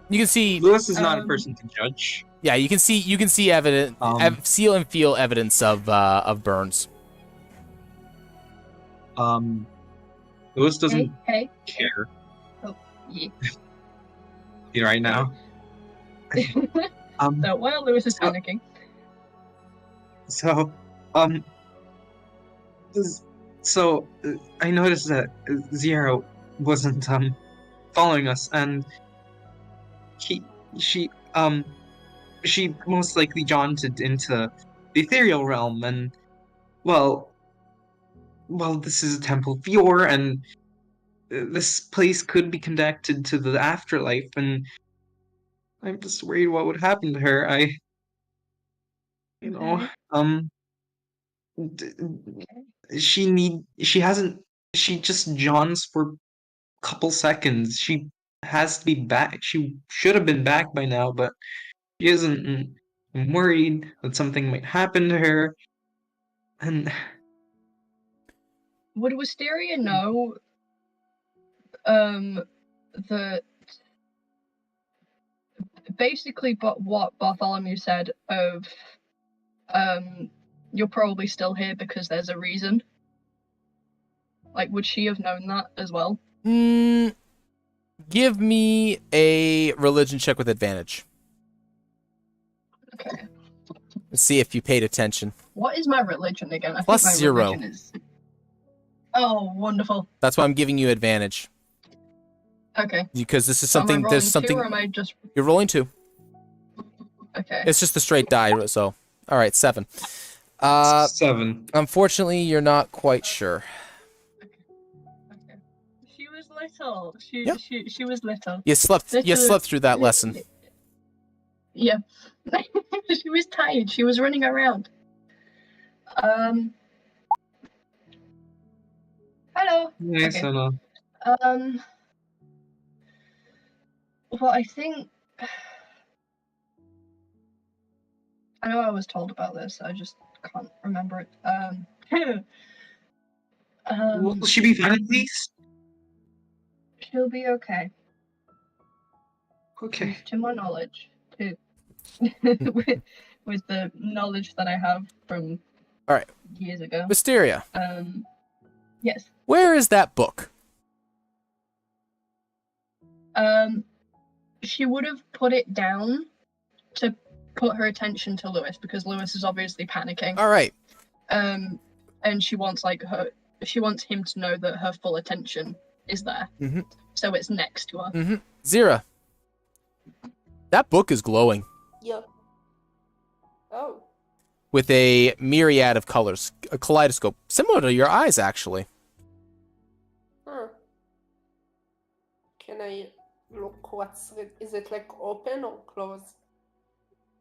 You can see. Lewis is not a person to judge. Yeah, you can see evidence, see and feel evidence of burns. Lewis doesn't Hey. care Yeah. right now. So while Lewis is panicking, So I noticed that Zero wasn't following us, and she most likely jaunted into the ethereal realm, and well, this is a temple of Fior, and this place could be connected to the afterlife, and I'm just worried what would happen to her. She just jaunts for a couple seconds. She has to be back. She should have been back by now, but she isn't. And I'm worried that something might happen to her. And would Wisteria know that basically what Bartholomew said of you're probably still here because there's a reason? Like, would she have known that as well? Give me a religion check with advantage. Okay. Let's see if you paid attention. What is my religion again? I Plus think my 0. religion is... Oh, wonderful. That's why I'm giving you advantage. Okay. Because this is So am I something. rolling There's something. 2 or am I just... You're rolling 2. Okay. It's just a straight die. So, all right, 7. 7. Unfortunately, you're not quite sure. Okay. She was little. Yep. She was little. You slept. You Literally- slept through that lesson. Yeah. She was tired. She was running around. Hello. Nice, Okay. Anna. Well, I think... I know I was told about this, I just can't remember it. Will she be fine at least? She'll be okay. Okay. To my knowledge. With the knowledge that I have from All right. years ago. Wisteria, Yes. where is that book? She would have put it down to put her attention to Lewis because Lewis is obviously panicking. All right. And she wants like she wants him to know that her full attention is there. Mm-hmm. So it's next to her. Mm-hmm. Zira, that book is glowing Yep. Oh. with a myriad of colors, a kaleidoscope, similar to your eyes, actually. Huh. Can I look what's it? Is it like open or closed?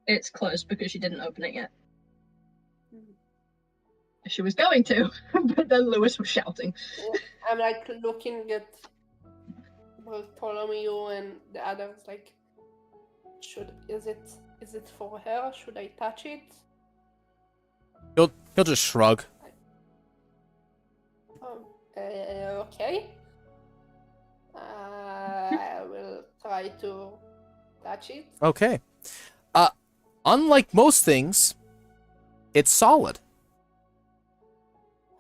It's closed because she didn't open it yet. Hmm. She was going to, but then Lewis was shouting. Yeah, I'm like looking at Bartholomew and the others like, is it for her? Should I touch it? He'll just shrug. Okay. I will try to touch it. Okay. Unlike most things, it's solid.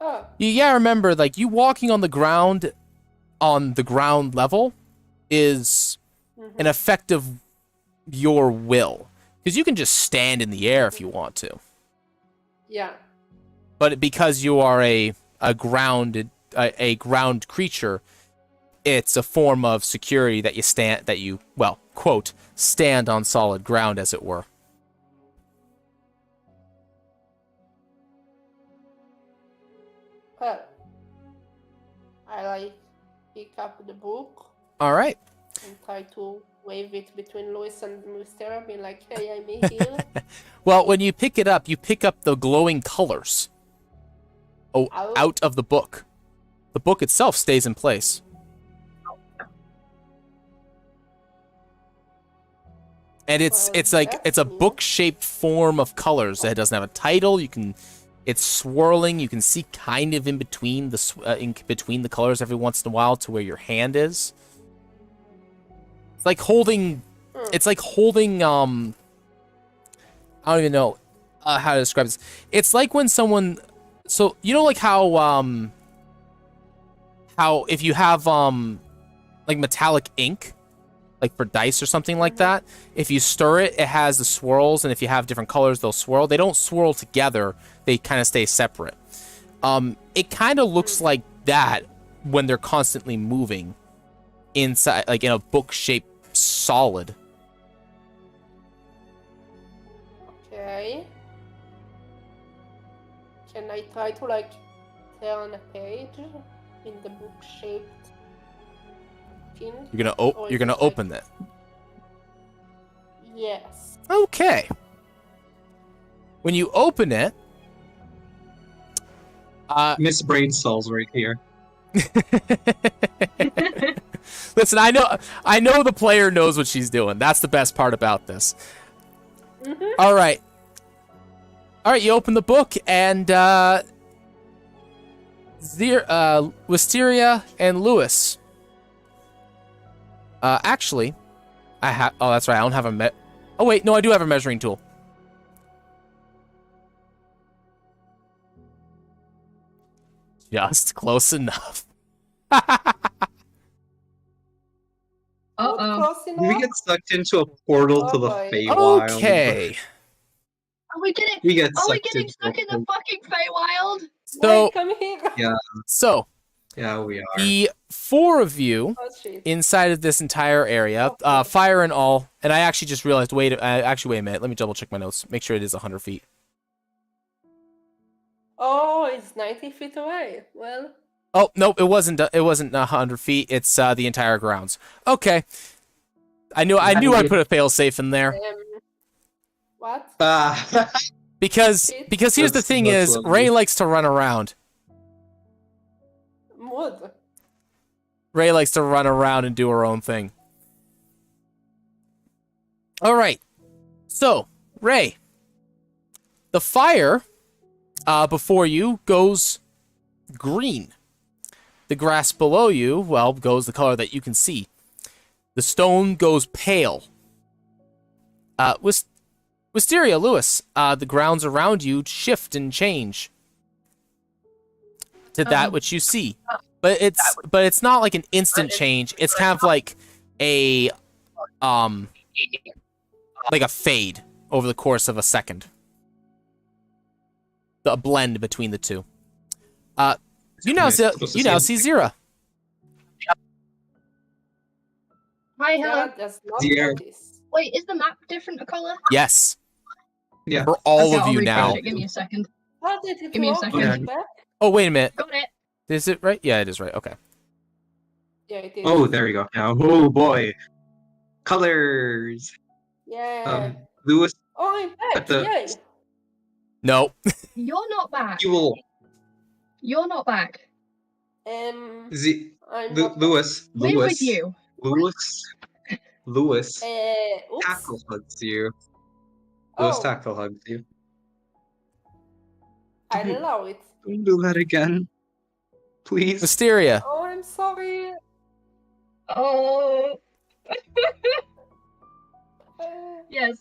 Oh. You gotta remember, like, you walking on the ground level is an effect of your will. Because you can just stand in the air if you want to. Yeah. But because you are a ground creature, it's a form of security that you quote, stand on solid ground, as it were. Well, I pick up the book All right. and try to wave it between Louis and Mysteria, being like, hey, I'm here. Well, when you pick it up, you pick up the glowing colors out of the book. The book itself stays in place. And it's a book-shaped form of colors. It doesn't have a title. It's swirling. You can see kind of in between the colors every once in a while to where your hand is. It's like holding. I don't even know how to describe this. It's like when someone. So you know, like how if you have like metallic ink, like for dice or something like that, if you stir it, it has the swirls, and if you have different colors, they'll swirl. They don't swirl together. They kind of stay separate. It kind of looks like that when they're constantly moving inside, like in a book-shaped solid. Okay. Can I try to like turn a page in the book-shaped thing? You're gonna open it. Yes. Okay. When you open it, Miss Brain Cells right here. listen, I know the player knows what she's doing. That's the best part about this. All right, you open the book, and Wisteria and Lewis. Actually, I have. Oh, that's right. I don't have a Oh wait, no, I do have a measuring tool. Just close enough. Close We enough? get sucked into a portal to the boy. Feywild. Okay. Are we getting stuck in the fucking Feywild? So Wait, come here. Yeah. So Yeah, we are. the four of you Oh, shit. inside of this entire area, fire and all, and I actually just realized. Wait a minute. Let me double check my notes. Make sure it is 100 feet. Oh, it's 90 feet away. Well, Oh nope, it wasn't 100 feet. It's the entire grounds. Okay. I knew I'd put a failsafe in there. What? Because here's the thing That's is, lovely. Ray likes to run around. Wood. Ray likes to run around and do her own thing. All right. So, Ray, the fire before you goes green. The grass below you, well, goes the color that you can see. The stone goes pale. Wisteria, Lewis, the grounds around you shift and change to that which you see. But it's not like an instant change. It's kind of like a fade over the course of a second. A blend between the two. You now see Zira. Hi, hello. Sarah does not Dear. notice. Wait, is the map different color? Yes, Yeah. for all Okay, of I'll you refresh now. it. Give me a second. How did it Give me a work? second. Are you back? Oh, wait a minute. Got it. Is it right? Yeah, it is right. Okay. Yeah, it is. Oh, there we go. Now, oh boy, colors. Yeah. Lewis Oh, I'm back. at the Yay. No. You're not back. fuel. You're not back. I'm Lu- not Lewis. We're Lewis. with you. Lewis. Oops. Tackle hugs you. Lewis Oh, tackle hugs you. I allow it. Don't do that again, please. Mysteria. Oh, I'm sorry. Oh. Uh, Yes.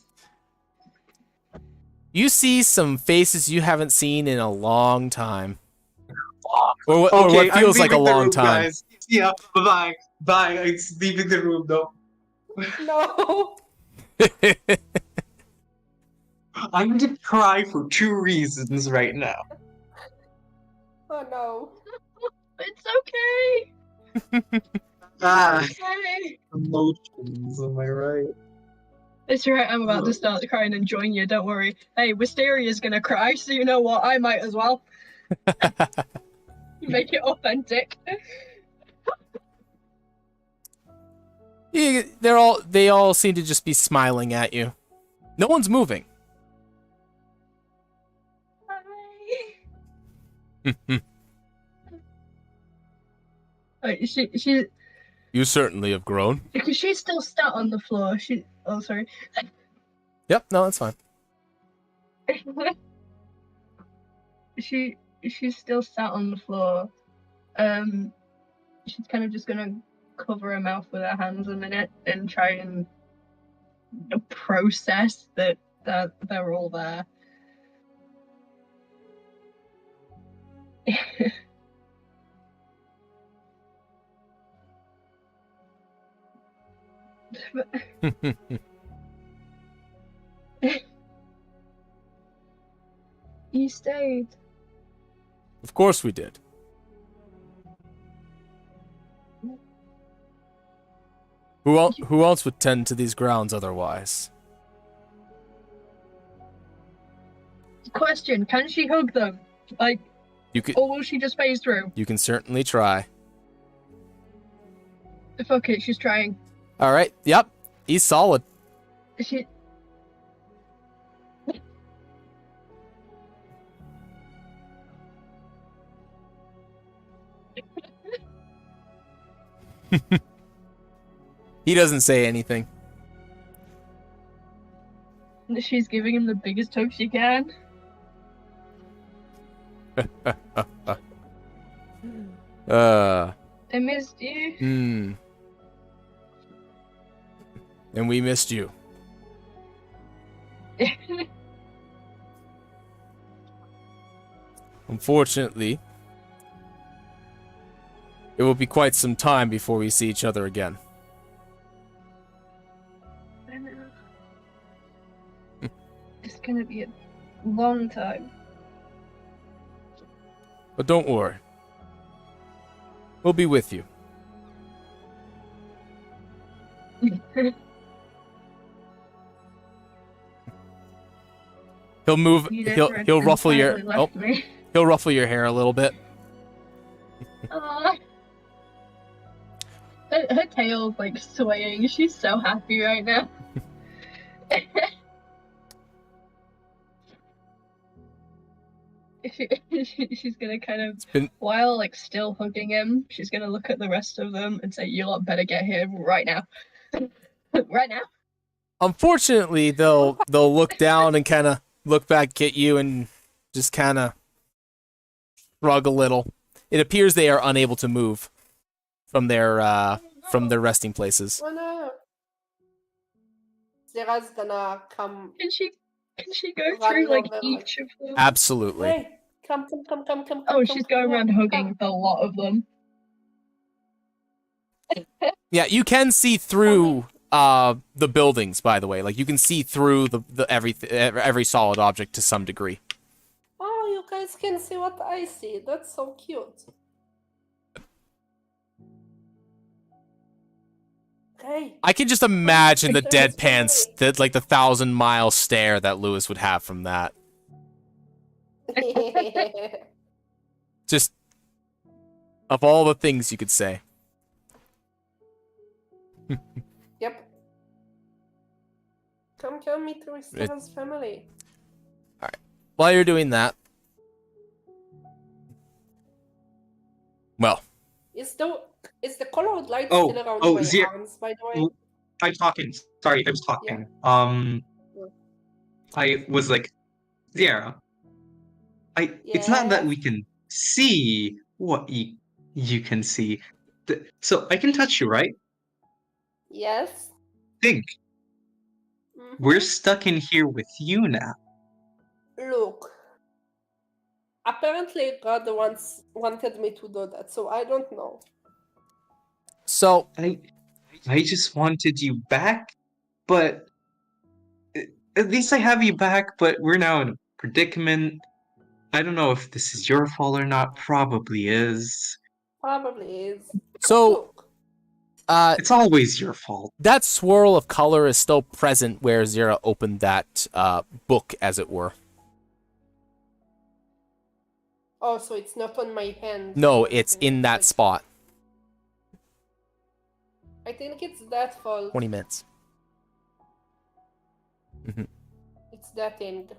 You see some faces you haven't seen in a long time. Or what Okay, I'm feels like a leaving the long room, time. Guys. Yeah, bye. Bye. I'm leaving the room though. no. I'm gonna cry for 2 reasons right now. Oh no. It's okay. Ah, Okay. emotions. Am I right? It's right, I'm about to start crying and join you, don't worry. Hey, Wisteria's gonna cry, so you know what, I might as well. Make it authentic. They all seem to just be smiling at you. No one's moving. Wait, she You certainly have grown. because she's still sat on the floor. Oh sorry. Yep, no, that's fine. She's still sat on the floor. She's kind of just gonna cover her mouth with her hands a minute and try and process that they're all there. You stayed. Of course we did. Who else would tend to these grounds otherwise? Question: can she hug them? Like, or will she just phase through? You can certainly try. Fuck it, she's trying. All right. Yep. He's solid. She. He doesn't say anything. She's giving him the biggest hug she can. I missed you. And we missed you. Unfortunately, it will be quite some time before we see each other again. I know. It's gonna be a long time. But don't worry. We'll be with you. He'll move. He'll ruffle your. Oh, he'll ruffle your hair a little bit. Her tail's like swaying. She's so happy right now. She's gonna kind of, while like still hugging him, she's gonna look at the rest of them and say, "You lot better get here right now, right now." Unfortunately, they'll look down and kind of look back at you and just kind of shrug a little. It appears they are unable to move from their resting places. Oh no. Sarah's gonna come. Can she go through like each of them? Absolutely. Hey, come. Oh, she's going around hugging a lot of them. Yeah, you can see through the buildings, by the way. Like you can see through the every solid object to some degree. Oh, you guys can see what I see. That's so cute. Okay. I can just imagine the That's deadpan, funny. that like the 1,000-mile stare that Lewis would have from that. Just of all the things you could say. Yep. Come meet Rista's family. While you're doing that, well, Is the colored light Oh, still around oh, my Zia- arms, by the way? I'm talking. Sorry, I was talking. Yeah. I was like, Zara, it's not that we can see what you can see. So I can touch you, right? Yes. Think. Mhm. We're stuck in here with you now. Look. Apparently, God once wanted me to do that, so I don't know. so I just wanted you back, but at least I have you back, but we're now in a predicament. I don't know if this is your fault or not. Probably is. Probably is. So, Look. It's always your fault. that swirl of color is still present where Zira opened that book, as it were. Oh, so it's not on my hand. No, or it's anything, in that like- spot. I think it's that fault. 20 minutes. It's that end.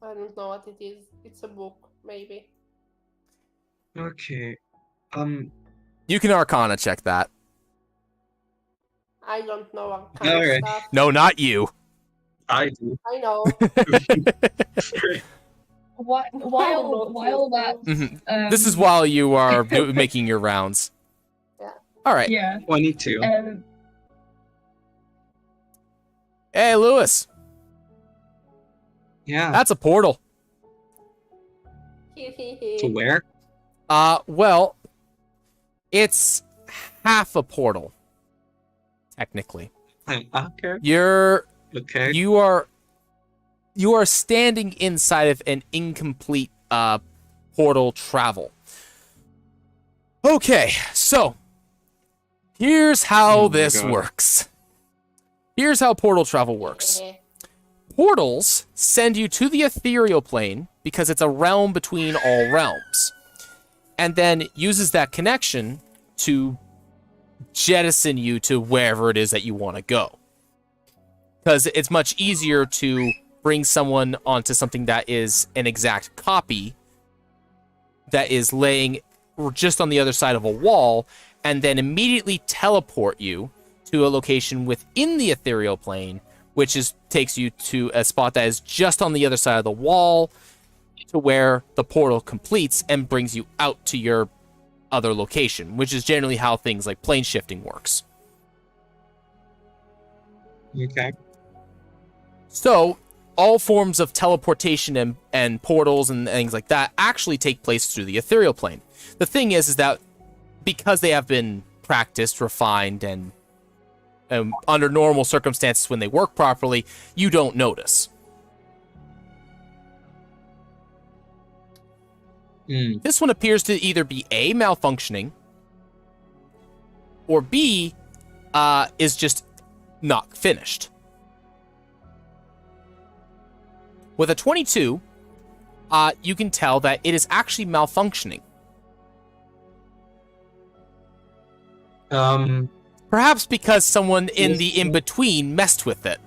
I don't know what it is. It's a book, maybe. Okay. You can Arcana check that. I don't know what kind of Alright. stuff. No, not you. I do. I know. While that This is while you are making your rounds. Yeah. All right. yeah 22. Hey, Lewis. Yeah. That's a portal. To where? Well, it's half a portal, technically. Okay. You are standing inside of an incomplete portal travel. Okay, so here's how Oh my this God. works. Here's how portal travel works. Portals send you to the ethereal plane because it's a realm between all realms, and then uses that connection to jettison you to wherever it is that you want to go. Because it's much easier to bring someone onto something that is an exact copy that is laying just on the other side of a wall, and then immediately teleport you to a location within the ethereal plane, which takes you to a spot that is just on the other side of the wall, to where the portal completes and brings you out to your other location, which is generally how things like plane shifting works. Okay. So, all forms of teleportation and portals and things like that actually take place through the ethereal plane. The thing is that because they have been practiced, refined, and under normal circumstances when they work properly, you don't notice. This one appears to either be A, malfunctioning, or B, is just not finished. With a 22, you can tell that it is actually malfunctioning. Perhaps because someone in the in-between messed with it.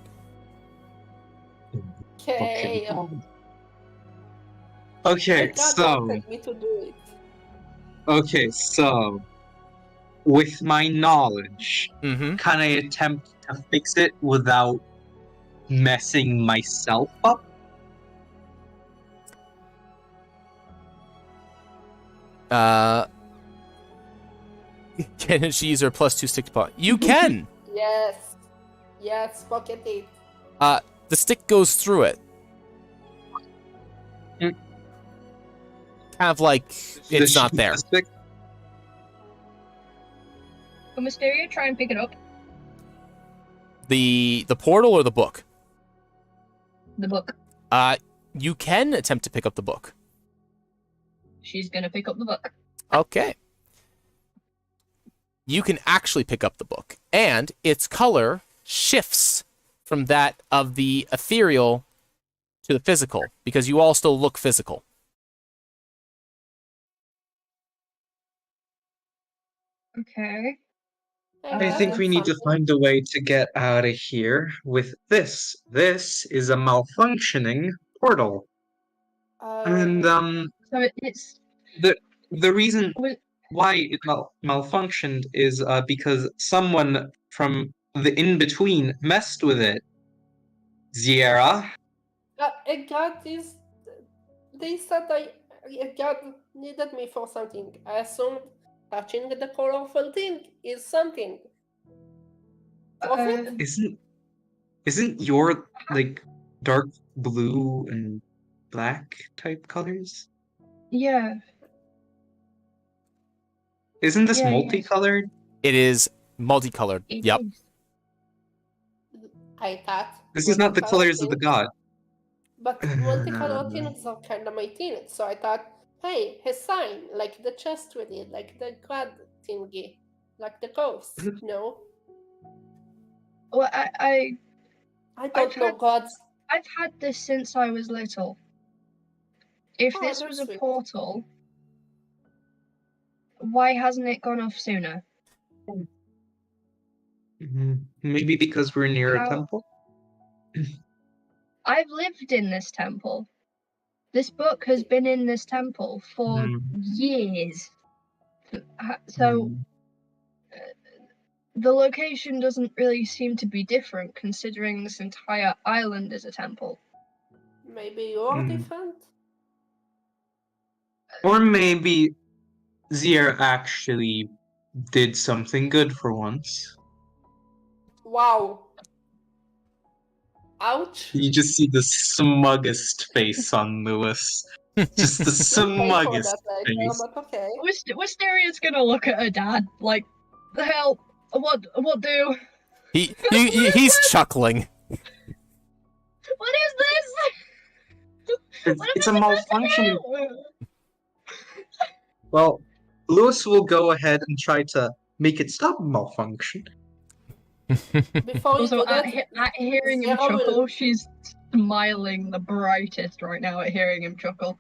Okay. Okay, God so wanted me to do it. okay, so with my knowledge, Mm-hmm. can I attempt to fix it without messing myself up? Can she use her +2 stick pot? You can! Yes. Yes, pocket it. The stick goes through it. Mm. Kind of like it's not there. Will Mysteria try and pick it up? The portal or the book? The book. You can attempt to pick up the book. She's gonna pick up the book. Okay. you can actually pick up the book, and its color shifts from that of the ethereal to the physical, because you all still look physical. Okay. I think we need to find a way to get out of here with this. This is a malfunctioning portal. And So it's the reason Well- why it malfunctioned is because someone from the in-between messed with it. Sierra? A god is. They said a god needed me for something. I assumed touching the colorful thing is something. Was it? Isn't your like dark blue and black type colors? yeah. Isn't this Yeah, yes. multicolored? It is multicolored. It Yep. is. I thought. This is not the colors of the god. But multicolored things are kind of my thing. So I thought, hey, his sign, like the chest we did, like the god thingy, like the ghost. No, Well, I don't know gods. I've had this since I was little. If Oh, this that's was a sweet. portal, why hasn't it gone off sooner? Maybe because we're near a How- temple? I've lived in this temple. This book has been in this temple for years. So the location doesn't really seem to be different, considering this entire island is a temple. Maybe you're different. Or maybe Zier actually did something good for once. Wow. Ouch. You just see the smuggest face on Lewis. Just the smuggest face. But okay. Wisteria's gonna look at her dad like, the hell? What do? He's chuckling. What is this? It's a malfunction. Well, Lewis will go ahead and try to make it stop malfunction. Before you Also, do that, at hearing him Zero will- chuckle, she's smiling the brightest right now at hearing him chuckle.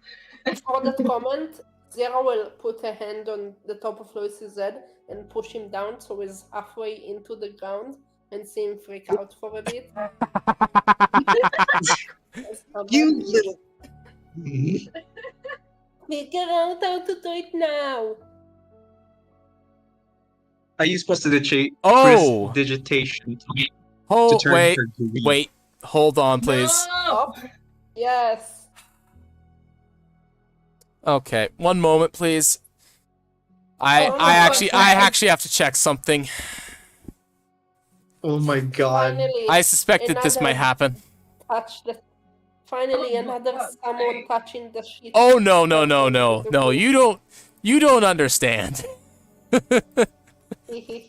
for that comment, Zero will put a hand on the top of Lewis's head and push him down so he's halfway into the ground and see him freak out for a bit. You little. Figure out how to do it now. Are you supposed to digitation to Oh, turn wait, her green? wait. Hold on, please. Stop. Yes. Okay, one moment, please. I Oh, actually have to check something. Oh my god. Finally, I suspect that this might happen. Finally, another someone touching the sheet. Oh no. You don't understand.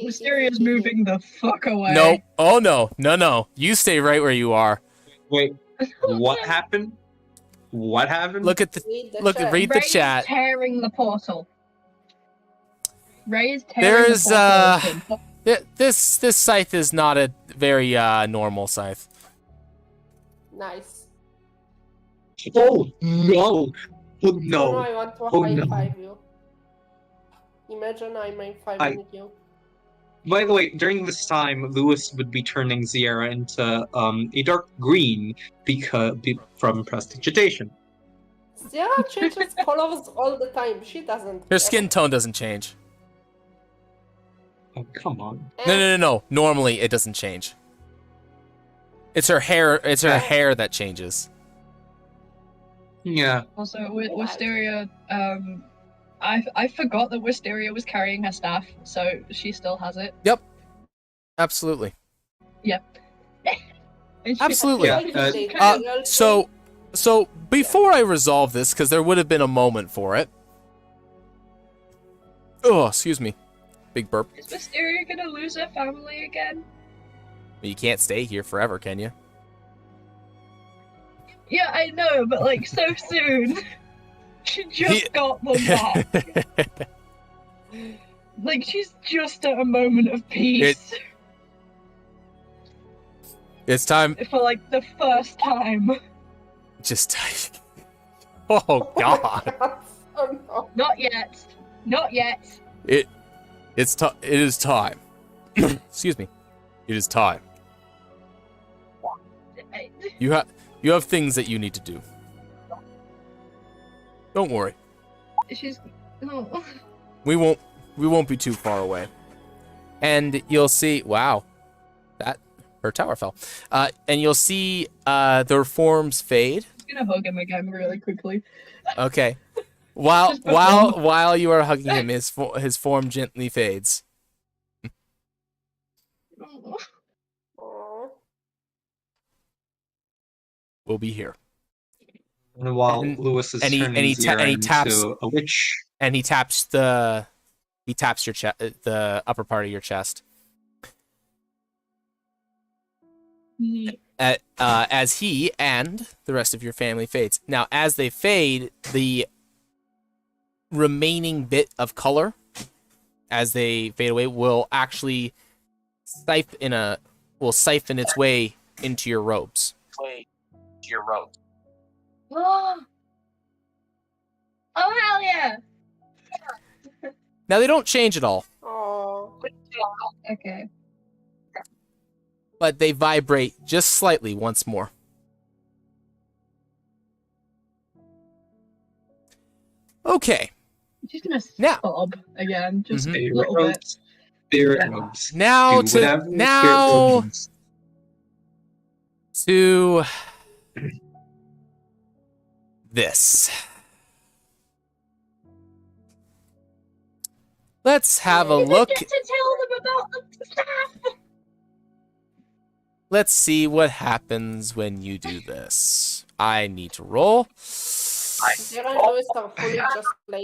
Wisteria's moving the fuck away. No. Oh no. You stay right where you are. Wait, what happened? What happened? Look at the read the Ray chat. is tearing the portal. Ray is tearing There's the portal open. this scythe is not a very normal scythe. Nice. Oh no! Oh no! I want to Oh, high no. five you. Imagine I'm high fiving you. By the way, during this time, Lewis would be turning Ziera into a dark green from prestidigitation. Zara changes colors all the time. She doesn't. Her skin tone doesn't change. Oh come on! No. Normally it doesn't change. It's her hair. It's her hair that changes. Yeah. Also, Wisteria, I forgot that Wisteria was carrying her staff, so she still has it. Yep. Absolutely. Yep. Absolutely. Yeah, So before I resolve this, because there would have been a moment for it. Oh, excuse me. Big burp. Is Wisteria gonna lose her family again? You can't stay here forever, can you? Yeah, I know, but like so soon. She just got them back. Like, she's just at a moment of peace. It's time. For, like, the first time. Just. Oh God. Oh no. Not yet. Not yet. It is time. Excuse me. It is time. You have things that you need to do. Don't worry. She's... Oh. We won't be too far away. And you'll see, wow. That her tower fell. And you'll see their forms fade. I'm gonna hug him again really quickly. Okay. While you are hugging him, his form gently fades. Aw. We'll be here. And while And- Lewis is and he- turning and he his ta- ear and he taps- into a witch, And he taps your chest, the upper part of your chest. As he and the rest of your family fades. Now, as they fade, the remaining bit of color, as they fade away, will actually siphon its way into your robes. Oh, hell yeah! Now, they don't change at all, Aw. Okay. but they vibrate just slightly once more. Okay. She's gonna Now- sob again, just Mhm. a spirit little bit. robes, spirit robes. Now Do whatever to spirit now robes to this. Let's have a look. Get to tell them about the stuff. Let's see what happens when you do this. I need to roll. Zero and Louis are fully just playing.